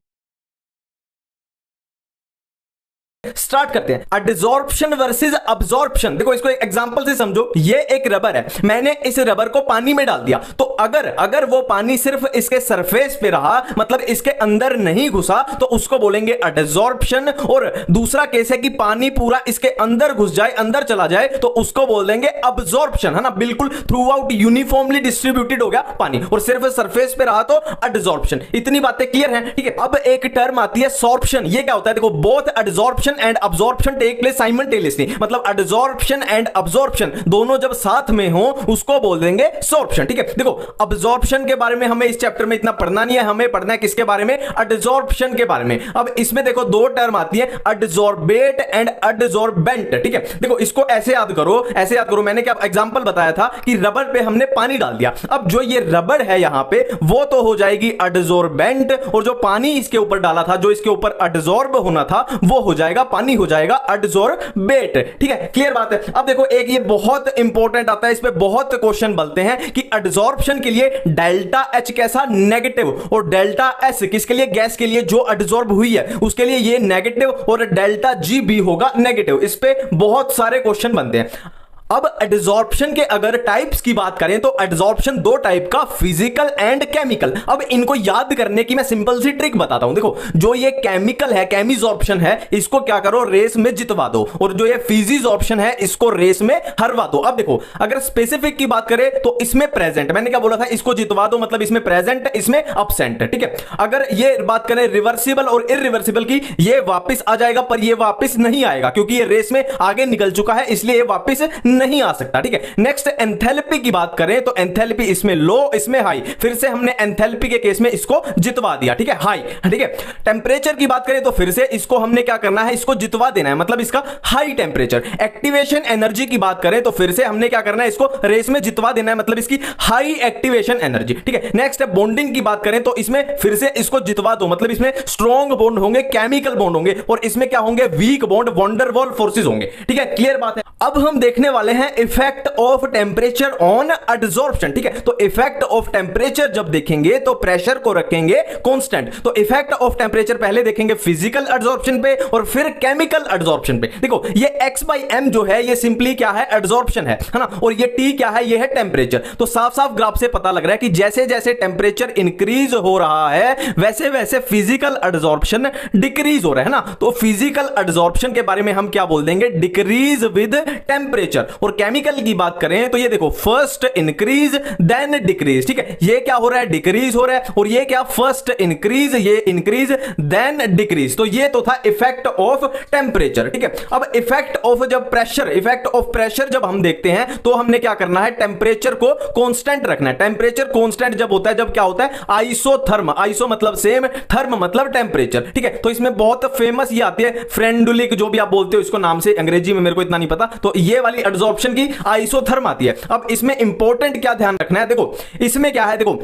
Speaker 1: स्टार्ट करते हैं, एडसॉर्प्शन वर्सेस अब्जॉर्प्शन। देखो इसको एक एग्जांपल से समझो, ये एक रबर है, मैंने इस रबर को पानी में डाल दिया, तो अगर वो पानी सिर्फ इसके सरफेस पे रहा, मतलब इसके अंदर नहीं घुसा, तो उसको बोलेंगे एडसॉर्प्शन। और दूसरा केस है कि पानी पूरा इसके अंदर घुस जाए, अंदर चला जाए, तो उसको बोल देंगे अब्जॉर्प्शन, है ना। बिल्कुल थ्रू आउट यूनिफॉर्मली डिस्ट्रीब्यूटेड हो गया पानी और सिर्फ सरफेस पे रहा तो एडसॉर्प्शन। इतनी बातें क्लियर हैं, ठीक है। अब एक टर्म आती है सॉर्प्शन। ये क्या होता है, देखो both adsorption and absorption take place simultaneously, मतलब एडसॉर्प्शन एंड अब्जॉर्प्शन दोनों जब साथ में हो उसको बोल देंगे सॉर्प्शन। ठीक है, देखो अब्जॉर्प्शन के बारे में हमें इस चैप्टर में इतना पढ़ना नहीं है, हमें पढ़ना है किसके बारे में, एडसॉर्प्शन के बारे में। अब इसमें देखो दो टर्म आती है, एडसॉर्बेट एंड एडसॉर्बेंट। ठीक है, देखो इसको ऐसे याद करो, मैंने क्या एग्जांपल बताया था कि रबर पे हमने पानी डाल दिया, अब जो ये रबर है यहां पे वो तो हो जाएगी एडसॉर्बेंट, और जो पानी इसके ऊपर डाला था, जो इसके ऊपर एडसॉर्ब होना था, वो हो जाएगा पानी, हो जाएगा एडसॉर्बेट। ठीक है, क्लियर बात है। अब देखो एक ये बहुत इंपॉर्टेंट आता है, इस पे बहुत क्वेश्चन बनते हैं कि एडसॉर्प्शन के लिए डेल्टा H कैसा, नेगेटिव, और डेल्टा S किसके लिए, गैस के लिए जो एडसॉर्ब हुई है उसके लिए ये नेगेटिव, और डेल्टा G भी होगा नेगेटिव। इस पे बहुत सारे क्वेश्चन बनते हैं। अब एडसॉर्प्शन के अगर टाइप्स की बात करें तो एडसॉर्प्शन दो टाइप का, फिजिकल एंड केमिकल। अब इनको याद करने की मैं सिंपल सी ट्रिक बताता हूं। देखो जो ये केमिकल है, केमिसॉर्प्शन है, इसको क्या करो, रेस में जितवा दो, और जो ये फिजिसॉर्प्शन है इसको रेस में हरवा दो। अब देखो अगर स्पेसिफिक की बात करें तो इसमें प्रेजेंट, मैंने क्या बोला था, इसको जितवा दो मतलब इसमें प्रेजेंट, इसमें अब्सेंट। ठीक है, अगर ये बात करें रिवर्सिबल और इरिवर्सिबल की, ये वापस आ जाएगा पर ये वापस नहीं आएगा क्योंकि ये रेस में आगे निकल चुका है, इसलिए ये वापस नहीं आ सकता, ठीक है। नेक्स्ट एंथैल्पी की बात करें तो एंथैल्पी इसमें लो, इसमें हाई, फिर से हमने एंथैल्पी के केस में इसको जितवा दिया, ठीक है, हाई, ठीक है। टेंपरेचर की बात करें तो फिर से इसको हमने क्या करना है, इसको जितवा देना है, मतलब इसका हाई टेंपरेचर। एक्टिवेशन एनर्जी की बात करें तो फिर से हमने क्या करना है, इसको रेस में जितवा देना है, मतलब इसकी हाई एक्टिवेशन एनर्जी, ठीक है। नेक्स्ट है बॉन्डिंग की बात करें तो इसमें फिर से इसको जितवा दो, मतलब इसमें स्ट्रॉन्ग बॉन्ड होंगे, केमिकल बॉन्ड होंगे, और इसमें क्या होंगे, वीक बॉन्ड, वंडरवॉल फोर्सेस होंगे, ठीक है, क्लियर बात है। अब हम देखने वाले हैं effect of temperature on adsorption, ठीक है। तो इफेक्ट ऑफ टेंपरेचर जब देखेंगे तो प्रेशर को रखेंगे कांस्टेंट। तो इफेक्ट ऑफ टेंपरेचर पहले देखेंगे फिजिकल एडसॉर्प्शन पे और फिर केमिकल एडसॉर्प्शन पे। देखो ये x/m जो है ये सिंपली क्या है, एडसॉर्प्शन है ना, और ये T क्या है, ये है टेंपरेचर। तो साफ साफ ग्राफ से पता लग रहा है कि जैसे जैसे टेंपरेचर इंक्रीज हो रहा है वैसे वैसे फिजिकल एडसॉर्प्शन डिक्रीज हो रहा है ना। तो फिजिकल एडसॉर्प्शन के बारे में हम क्या बोल देंगे, डिक्रीज विद टेंपरेचर। और केमिकल की बात करें तो ये देखो फर्स्ट इंक्रीज देन डिक्रीज, ठीक है। ये क्या हो रहा है, डिक्रीज हो रहा है, और ये क्या, फर्स्ट इंक्रीज, ये इंक्रीज देन डिक्रीज। तो ये तो था इफेक्ट ऑफ टेंपरेचर, ठीक है। अब इफेक्ट ऑफ जब प्रेशर, इफेक्ट ऑफ प्रेशर जब हम देखते हैं तो हमने क्या करना है, टेंपरेचर को कांस्टेंट रखना है। टेंपरेचर कांस्टेंट जब होता है, जब क्या होता है, आइसोथर्म, आइसो मतलब सेम, थर्म मतलब टेंपरेचर, ठीक है। तो इसमें बहुत फेमस ये आती है फ्रेंडुलिक, जो भी आप बोलते हो इसको नाम से, अंग्रेजी में मेरे को इतना नहीं पता, तो ये वाली एडसॉर्प्शन की आइसोथर्म आती है। अब इसमें इंपॉर्टेंट क्या ध्यान रखना है, देखो इसमें क्या है, देखो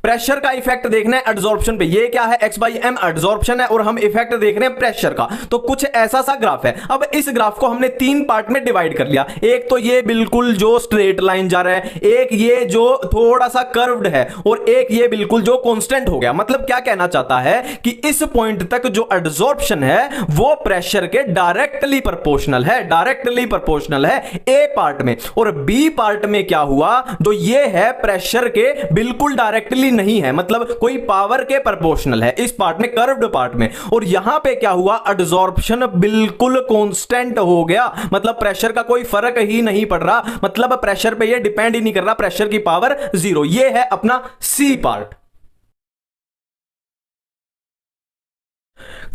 Speaker 1: प्रेशर का इफेक्ट देखना है एडसॉर्प्शन पे, ये क्या है, x/m एडसॉर्प्शन है, और हम इफेक्ट देख रहे हैं प्रेशर का। तो कुछ ऐसा सा ग्राफ है। अब इस ग्राफ को हमने 3 पार्ट में डिवाइड कर लिया। एक तो ये बिल्कुल जो स्ट्रेट लाइन जा रहा है, एक ये जो थोड़ा सा कर्व्ड है, और एक ये बिल्कुल जो कांस्टेंट हो गया। मतलब क्या कहना चाहता है कि इस पॉइंट तक जो एडसॉर्प्शन है वो प्रेशर के डायरेक्टली प्रोपोर्शनल है, डायरेक्टली प्रोपोर्शनल है ए पार्ट में। और बी पार्ट में क्या हुआ, जो ये है प्रेशर के बिल्कुल डायरेक्टली नहीं है, मतलब कोई पावर के प्रोपोर्शनल है इस पार्ट में, कर्व्ड पार्ट में। और यहां पे क्या हुआ, एडसॉर्प्शन बिल्कुल कांस्टेंट हो गया, मतलब प्रेशर का कोई फर्क ही नहीं पड़ रहा, मतलब प्रेशर पे ये डिपेंड ही नहीं कर रहा, प्रेशर की पावर 0। ये है अपना सी पार्ट।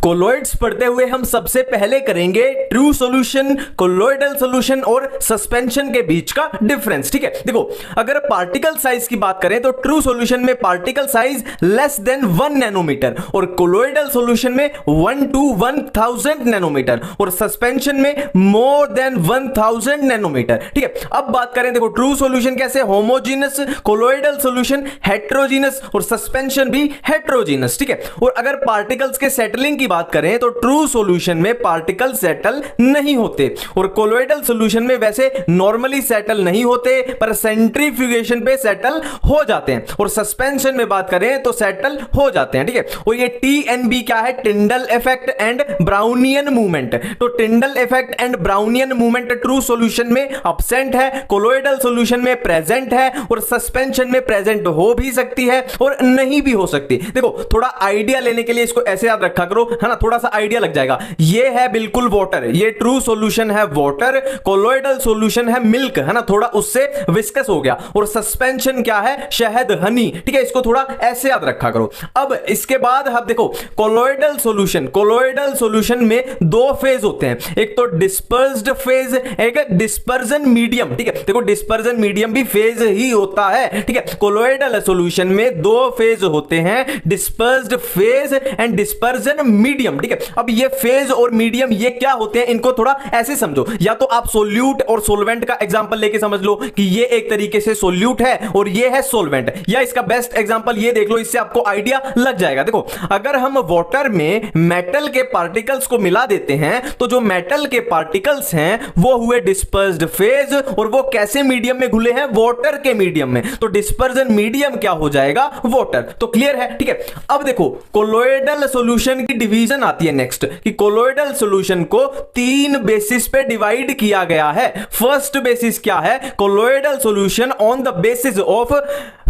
Speaker 1: कोलॉइड्स पढ़ते हुए हम सबसे पहले करेंगे ट्रू सॉल्यूशन, कोलॉइडल सॉल्यूशन और सस्पेंशन के बीच का डिफरेंस, ठीक है। देखो अगर पार्टिकल साइज की बात करें तो ट्रू सॉल्यूशन में particle size less than 1 nanometre, और कोलॉइडल सॉल्यूशन में 1 to 1000 नैनोमीटर, और सस्पेंशन में मोर देन 1000 नैनोमीटर, ठीक है। अब बात करें, देखो ट्रू सॉल्यूशन कैसे, होमोजीनस, कोलॉइडल सॉल्यूशन हेटेरोजीनस, और सस्पेंशन भी हेटेरोजीनस, ठीक है। और अगर पार्टिकल्स के सेटलिंग की बात करें तो ट्रू सॉल्यूशन में पार्टिकल सेटल नहीं होते, और कोलॉइडल सॉल्यूशन में वैसे नॉर्मली सेटल नहीं होते पर सेंट्रीफ्यूगेशन पे सेटल हो जाते हैं, और सस्पेंशन में बात करें तो सेटल हो जाते हैं, ठीक है। और ये TNB क्या है, Tyndall effect and Brownian movement. तो Tyndall effect and Brownian movement true solution में अब्सेंट है, कोलॉइडल सॉल्यूशन में प्रेजेंट है, और सस्पेंशन में प्रेजेंट हो भी सकती है और नहीं भी हो सकती। देखो थोड़ा आइडिया लेने के लिए इसको ऐसे याद रखा करो, है ना, थोड़ा सा आइडिया लग जाएगा। ये है बिल्कुल वाटर, ये ट्रू सॉल्यूशन है वाटर, कोलॉइडल सॉल्यूशन है मिल्क, है ना, थोड़ा उससे विस्कस हो गया, और सस्पेंशन क्या है, शहद, हनी, ठीक है। इसको थोड़ा ऐसे याद रखा करो। अब इसके बाद आप देखो कोलॉइडल सॉल्यूशन, कोलॉइडल सॉल्यूशन में 2 फेज होते हैं, एक तो डिस्पर्स्ड फेज, एक डिस्पर्जन मीडियम, ठीक है। देखो डिस्पर्जन मीडियम भी फेज ही होता है, ठीक है। कोलॉइडल सॉल्यूशन में 2 फेज होते हैं, dispersed phase and dispersion medium, ठीक है। अब ये फेज और मीडियम ये क्या होते हैं, इनको थोड़ा ऐसे समझो, या तो आप सोल्यूट और सोलवेंट का एग्जांपल लेके समझ लो कि ये एक तरीके से सोल्यूट है और ये है सोलवेंट, या इसका बेस्ट एग्जांपल ये देख लो, इससे आपको आइडिया लग जाएगा। देखो अगर हम वाटर में मेटल के पार्टिकल्स को मिला देते हैं तो जो मेटल के पार्टिकल्स हैं वो हुए डिस्पर्स्ड फेज, और वो कैसे मीडियम में घुले हैं, वाटर के मीडियम में, तो डिस्पर्जन मीडियम क्या हो जाएगा, वाटर। तो क्लियर है, ठीक है। अब देखो कोलॉइडल सॉल्यूशन की डिवीजन आती है नेक्स्ट, कि कोलॉइडल सॉल्यूशन को 3 बेसिस पे डिवाइड किया गया है। फर्स्ट बेसिस क्या है, colloidal solution on the basis of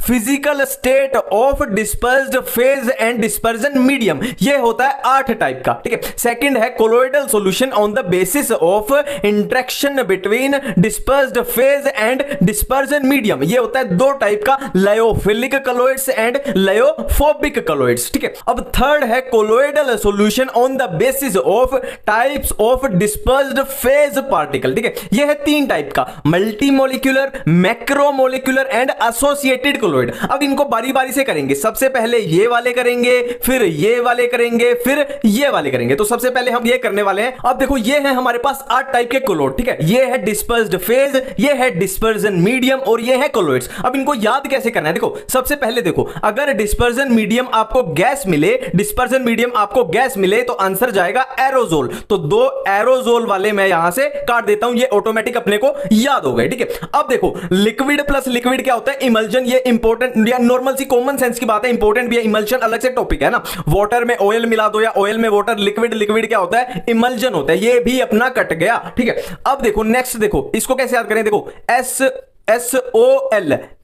Speaker 1: physical state of dispersed phase and dispersion medium, ये होता है 8 टाइप का, ठीक है। सेकंड है colloidal solution on the basis of interaction between dispersed phase and dispersion medium, ये होता है 2 टाइप का, lyophilic colloids and lyophobic colloids, ठीक है। अब थर्ड है colloidal solution solution on the basis of types of dispersed phase particle. ठीक है, यह है 3 टाइप का, multi molecular, macromolecular and associated colloid. अब इनको बारी बारी से करेंगे, सबसे पहले ये वाले करेंगे, फिर ये वाले करेंगे, फिर ये वाले करेंगे। तो सबसे पहले हम ये करने वाले हैं। अब देखो ये है हमारे पास 8 टाइप के कोलॉइड। ठीक है, ये है डिस्पर्स्ड फेज, ये है डिस्पर्जन मीडियम और ये है कोलॉइड्स। अब इनको याद कैसे करना है, देखो सबसे पहले देखो, अगर डिस्पर्जन मीडियम आपको गैस मिले, डिस्पर्जन मीडियम आपको गैस मिले तो आंसर जाएगा एरोजोल। तो 2 एरोजोल वाले मैं यहां से काट देता हूं, ये ऑटोमेटिक अपने को याद हो गए। ठीक है, अब देखो लिक्विड प्लस लिक्विड क्या होता है, इमल्जन। ये इंपॉर्टेंट या नॉर्मल सी कॉमन सेंस की बात है, इंपॉर्टेंट भी है। इमल्शन अलग से टॉपिक है ना, वाटर में ऑयल मिला दो या ऑयल में वाटर, लिक्विड लिक्विड क्या होता है, इमल्जन होता है। ये भी अपना कट गया। ठीक है, अब देखो नेक्स्ट, देखो इसको कैसे याद करें, देखो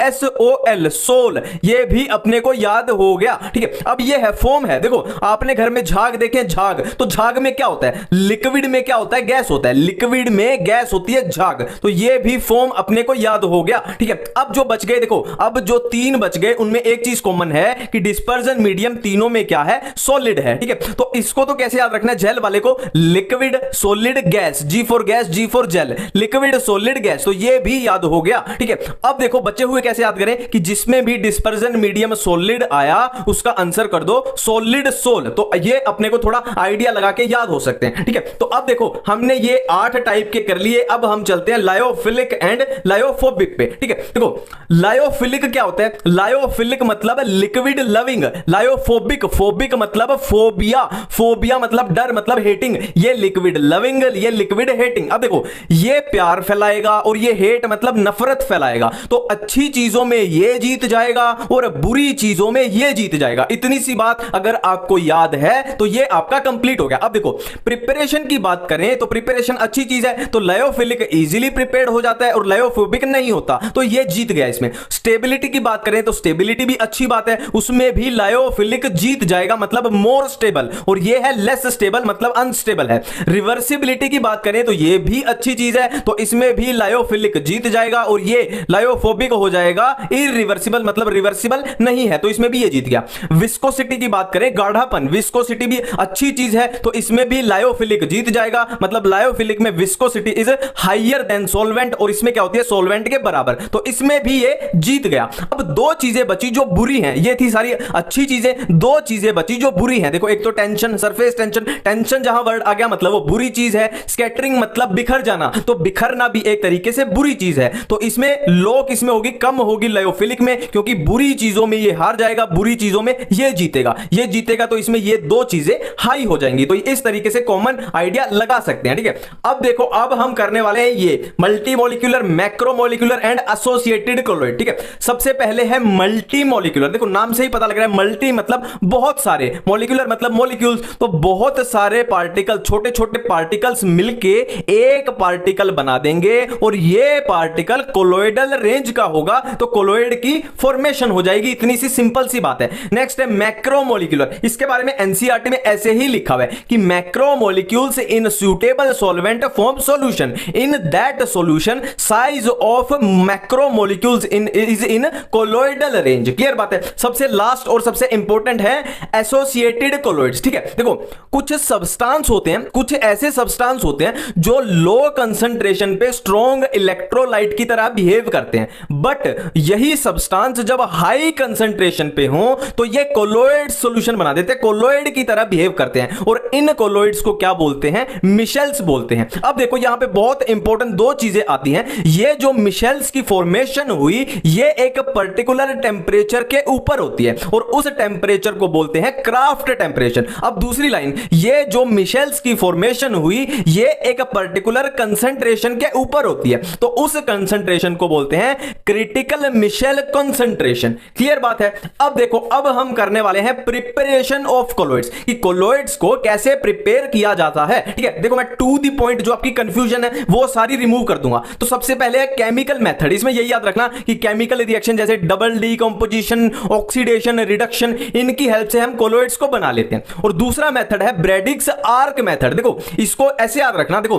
Speaker 1: SOL सोल, ये भी अपने को याद हो गया। ठीक है, अब ये है फोम है। देखो आपने घर में झाग देखे, झाग, तो झाग में क्या होता है, लिक्विड में क्या होता है, गैस होता है, लिक्विड में गैस होती है झाग, तो ये भी फोम अपने को याद हो गया। ठीक है, अब जो बच गए, देखो अब जो 3 बच गए उनमें एक चीज कॉमन है कि डिस्पर्जन मीडियम तीनों में क्या है, सॉलिड है। ठीक है, तो इसको तो कैसे याद रखना है, जेल वाले को liquid solid gas, G for gas, G for gel, liquid solid gas, तो ये भी याद हो गया। ठीक है, अब देखो बचे हुए कैसे याद करें कि जिसमें भी डिस्पर्जन मीडियम सॉलिड आया उसका आंसर कर दो सॉलिड सोल, तो ये अपने को थोड़ा आइडिया लगा के याद हो सकते हैं। ठीक है, तो अब देखो हमने ये 8 टाइप के कर लिए, अब हम चलते हैं लायोफिलिक एंड लायोफोबिक पे। ठीक है, देखो लायोफिलिक क्या होता है, लायोफिलिक मतलब लिक्विड लविंग, लायोफोबिक, फोबिक मतलब फोबिया, फोबिया मतलब डर, मतलब हेटिंग, ये लिक्विड लविंग, ये लिक्विड हेटिंग। अब देखो ये प्यार फैलाएगा और ये हेट मतलब नफरत फैलाएगा, तो अच्छी चीजों में ये जीत जाएगा और बुरी चीजों में ये जीत जाएगा। इतनी सी बात अगर आपको याद है तो ये आपका कंप्लीट हो गया। अब देखो प्रिपरेशन की बात करें तो प्रिपरेशन अच्छी चीज है, तो लायोफिलिक इजीली प्रिपेयर्ड हो जाता है और लायोफोबिक नहीं होता, तो ये जीत गया इसमें। स्टेबिलिटी की बात करें तो स्टेबिलिटी भी अच्छी बात है, उसमें भी लायोफिलिक जीत जाएगा, मतलब मोर स्टेबल, और ये है लेस स्टेबल मतलब अनस्टेबल है। रिवर्सिबिलिटी की बात करें तो ये भी अच्छी चीज है, तो इसमें भी लायोफिलिक जीत जाएगा और ये लायोफोबिक हो जाएगा इरिवर्सिबल मतलब रिवर्सिबल नहीं है, तो इसमें भी ये जीत गया। विस्कोसिटी की बात करें, गाढ़ापन, विस्कोसिटी भी अच्छी चीज है, तो इसमें भी लायोफिलिक जीत जाएगा, मतलब लायोफिलिक में viscosity is higher than solvent, और इसमें क्या होती है, सॉल्वेंट के बराबर, तो इसमें भी ये जीत गया। अब 2 चीजें बची जो बुरी हैं, ये थी सारी अच्छी चीजें, 2 चीजें बची जो बुरी हैं। देखो एक तो टेंशन, सरफेस टेंशन, टेंशन जहां वर्ड आ गया मतलब वो बुरी चीज है। स्कैटरिंग मतलब बिखर जाना, तो बिखरना भी एक तरीके से बुरी चीज है, तो इसमें लो किसमें होगी, कम होगी लायोफिलिक में, क्योंकि बुरी चीजों में ये हार जाएगा, बुरी चीजों में ये जीतेगा, ये जीतेगा, तो इसमें ये 2 चीजें हाई हो जाएंगी। तो इस तरीके से कॉमन आइडिया लगा सकते हैं। ठीक है, अब देखो अब हम करने वाले हैं ये multi molecular, macromolecular and associated colloid. ठीक है, सबसे पहले है मल्टी मॉलिक्यूलर। देखो नाम से ही पता लग रहा है, मल्टी मतलब बहुत सारे, मॉलिक्यूलर मतलब मॉलिक्यूल्स, तो बहुत सारे पार्टिकल, छोटे छोटे पार्टिकल्स मिलके एक पार्टिकल बना देंगे और ये पार्टिकल कोलॉइडल रेंज का होगा, तो कोलॉइड की फॉर्मेशन हो जाएगी। इतनी सी सिंपल सी बात है। नेक्स्ट है मैक्रोमोलिक्यूलर, इसके बारे में एनसीईआरटी में ऐसे ही लिखा हुआ है कि macromolecules in suitable solvent form solution, in that solution size of macromolecules is in colloidal range. Clear बात है। सबसे लास्ट और सबसे इंपॉर्टेंट है एसोसिएटेड कोलॉइड्स। ठीक है, देखो कुछ सब्सटेंस होते हैं, कुछ ऐसे सब्सटेंस होते हैं जो लो कंसंट्रेशन पे स्ट्रॉन्ग इलेक्ट्रोलाइट की तरह बिहेव करते हैं, बट यही सब्सटेंस जब हाई कंसंट्रेशन पे हो तो ये कोलॉइड सॉल्यूशन बना देते हैं, कोलॉइड की तरह बिहेव करते हैं, और इन कोलॉइड्स को क्या बोलते हैं, मिशेल्स बोलते हैं। अब देखो यहां पे बहुत इंपॉर्टेंट 2 चीजें आती हैं। ये जो मिशेल्स की फॉर्मेशन हुई ये एक पर्टिकुलर टेंपरेचर के ऊपर होती है और उस टेंपरेचर को बोलते हैं क्राफ्ट टेंपरेचर। अब दूसरी लाइन, ये जो मिशेल्स की फॉर्मेशन हुई ये एक पर्टिकुलर कंसंट्रेशन के ऊपर होती है, तो उस कंसंट्रेशन को बोलते हैं क्रिटिकल मिशेल कंसंट्रेशन। क्लियर बात है। अब देखो अब हम करने वाले हैं प्रिपरेशन ऑफ कोलॉइड्स, कि कोलॉइड्स को कैसे प्रिपेयर किया जाता है। ठीक है, देखो मैं टू द पॉइंट जो आपकी कंफ्यूजन है वो सारी रिमूव कर दूंगा। तो सबसे पहले है केमिकल मेथड, इसमें यही याद रखना कि केमिकल रिएक्शन जैसे डबल डीकंपोजिशन, ऑक्सीडेशन, रिडक्शन, इनकी हेल्प से हम कोलॉइड्स को बना लेते हैं। और दूसरा मेथड है ब्रेडिक्स आर्क मेथड। देखो इसको ऐसे याद रखना, देखो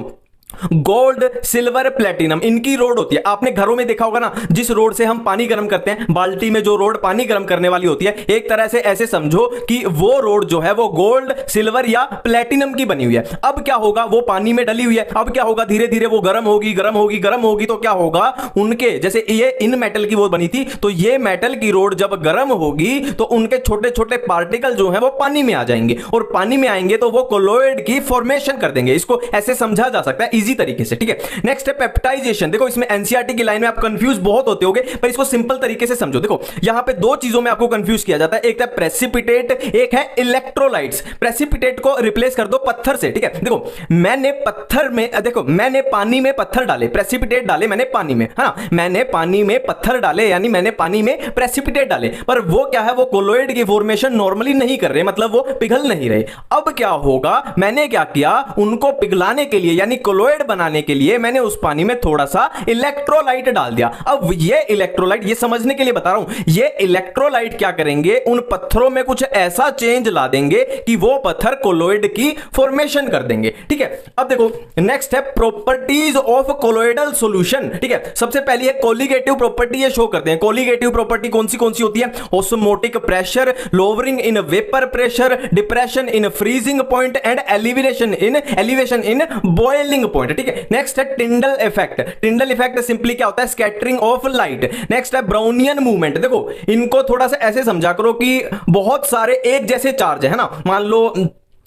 Speaker 1: गोल्ड, सिल्वर, प्लेटिनम, इनकी रोड होती है। आपने घरों में देखा होगा ना, जिस रोड से हम पानी गर्म करते हैं, बाल्टी में जो रोड पानी गर्म करने वाली होती है, एक तरह से ऐसे समझो कि वो रोड जो है वो गोल्ड, सिल्वर या प्लेटिनम की बनी हुई है। अब क्या होगा, वो पानी में डली हुई है, अब क्या होगा, धीरे धीरे वो गर्म होगी, गर्म होगी, गर्म होगी, तो क्या होगा, उनके जैसे ये इन मेटल की वो बनी थी, तो ये मेटल की रोड जब गर्म होगी तो उनके छोटे छोटे पार्टिकल जो है वो पानी में आ जाएंगे, और पानी में आएंगे तो वो कोलोइड की फॉर्मेशन कर देंगे। इसको ऐसे समझा जा सकता है इजी तरीके से, ठीक है। नेक्स्ट है पेप्टाइजेशन। देखो इसमें एनसीईआरटी की लाइन में आप कंफ्यूज बहुत होते होगे, पर इसको सिंपल तरीके से समझो। देखो यहां पे दो चीजों में आपको कंफ्यूज किया जाता है, एक है प्रेसिपिटेट, एक है इलेक्ट्रोलाइट्स। प्रेसिपिटेट को रिप्लेस कर दो पत्थर से, ठीक है। देखो मैंने पत्थर में, देखो मैंने पानी में पत्थर डाले, प्रेसिपिटेट डाले मैंने पानी में, है ना, मैंने पानी में पत्थर डाले, यानी मैंने पानी में प्रेसिपिटेट डाले, पर वो क्या है, वो कोलोइड की फॉर्मेशन नॉर्मली नहीं कर रहे, मतलब वो पिघल नहीं रहे। अब क्या होगा, मैंने क्या किया, उनको पिघलाने के लिए यानी कोलोइड बनाने के लिए मैंने उस पानी में थोड़ा सा इलेक्ट्रोलाइट डाल दिया। अब ये इलेक्ट्रोलाइट, ये समझने के लिए बता रहा हूं, ये इलेक्ट्रोलाइट क्या करेंगे, उन पत्थरों में कुछ ऐसा चेंज ला देंगे कि वो पत्थर कोलोइड की फॉर्मेशन कर देंगे, ठीक है। अब देखो नेक्स्ट है प्रॉपर्टीज ऑफ कोलोइडल सॉल्यूशन, ठीक है। सबसे पहली है कोलिगेटिव प्रॉपर्टी, ये शो करते हैं। कोलिगेटिव प्रॉपर्टी कौन सी होती है, osmotic pressure, lowering in vapour pressure, depression in freezing point and elevation in boiling point, ठीक है। नेक्स्ट है Tyndall effect. Tyndall effect simply क्या होता है, स्कैटरिंग ऑफ लाइट। नेक्स्ट है ब्राउनियन मूवमेंट। देखो इनको थोड़ा सा ऐसे समझा करो कि बहुत सारे एक जैसे चार्ज है ना, मान लो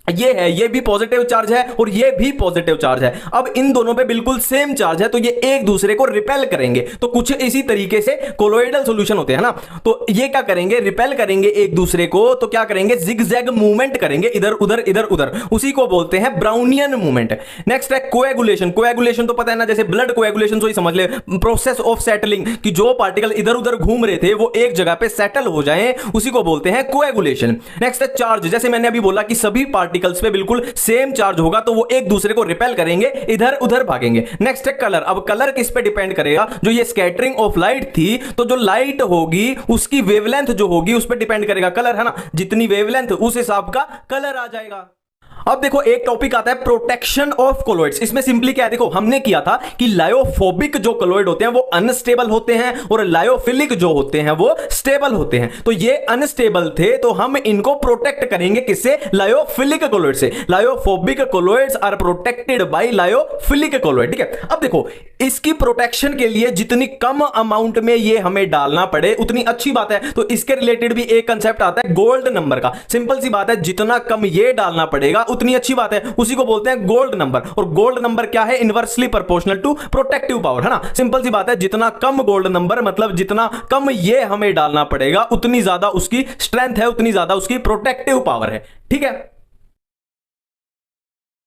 Speaker 1: ये है, ये भी पॉजिटिव चार्ज है और ये भी पॉजिटिव चार्ज है। अब इन दोनों पे बिल्कुल सेम चार्ज है, तो ये एक दूसरे को रिपेल करेंगे। तो कुछ इसी तरीके से कोलोइडल सॉल्यूशन होते हैं ना, तो ये क्या करेंगे, रिपेल करेंगे एक दूसरे को, तो क्या करेंगे, जिगजैग मूवमेंट करेंगे, इधर उधर इधर उधर, उसी को बोलते हैं ब्राउनियन मूवमेंट। नेक्स्ट है कोएगुलेशन। कोएगुलेशन तो पता है ना, जैसे ब्लड कोएगुलेशन तो ही समझ ले, प्रोसेस ऑफ सेटलिंग, कि जो पार्टिकल इधर उधर घूम रहे थे वो एक जगह पे सेटल हो जाए, उसी को बोलते हैं कोएगुलेशन। नेक्स्ट है चार्ज। जैसे मैंने अभी बोला कि सभी पार्टिकल्स पे बिल्कुल सेम चार्ज होगा, तो वो एक दूसरे को रिपेल करेंगे, इधर उधर भागेंगे। नेक्स्ट है कलर। अब कलर किस पे डिपेंड करेगा, जो ये स्कैटरिंग ऑफ लाइट थी, तो जो लाइट होगी उसकी वेवलेंथ जो होगी उस पे डिपेंड करेगा कलर, है ना, जितनी वेवलेंथ उस हिसाब का कलर आ जाएगा। अब देखो एक टॉपिक आता है प्रोटेक्शन ऑफ कोलोइड्स। इसमें सिंपली क्या है, देखो हमने किया था कि लायोफोबिक जो कोलोइड होते हैं वो अनस्टेबल होते हैं और लायोफिलिक जो होते हैं वो स्टेबल होते हैं। तो ये अनस्टेबल थे, तो हम इनको प्रोटेक्ट करेंगे किससे, लायोफिलिक कोलोइड से। Lyophobic colloids are protected by lyophilic colloid, ठीक है। अब देखो इसकी प्रोटेक्शन के लिए जितनी कम अमाउंट में ये हमें डालना पड़े उतनी अच्छी बात है। तो इसके रिलेटेड भी एक कंसेप्ट आता है गोल्ड नंबर का। सिंपल सी बात है, जितना कम ये डालना पड़ेगा उतनी अच्छी बात है, उसी को बोलते हैं गोल्ड नंबर। और गोल्ड नंबर क्या है, inversely proportional to protective power, है ना। सिंपल सी बात है, जितना कम गोल्ड नंबर मतलब जितना कम ये हमें डालना पड़ेगा उतनी ज्यादा उसकी स्ट्रेंथ है, उतनी ज्यादा उसकी प्रोटेक्टिव पावर है, ठीक है।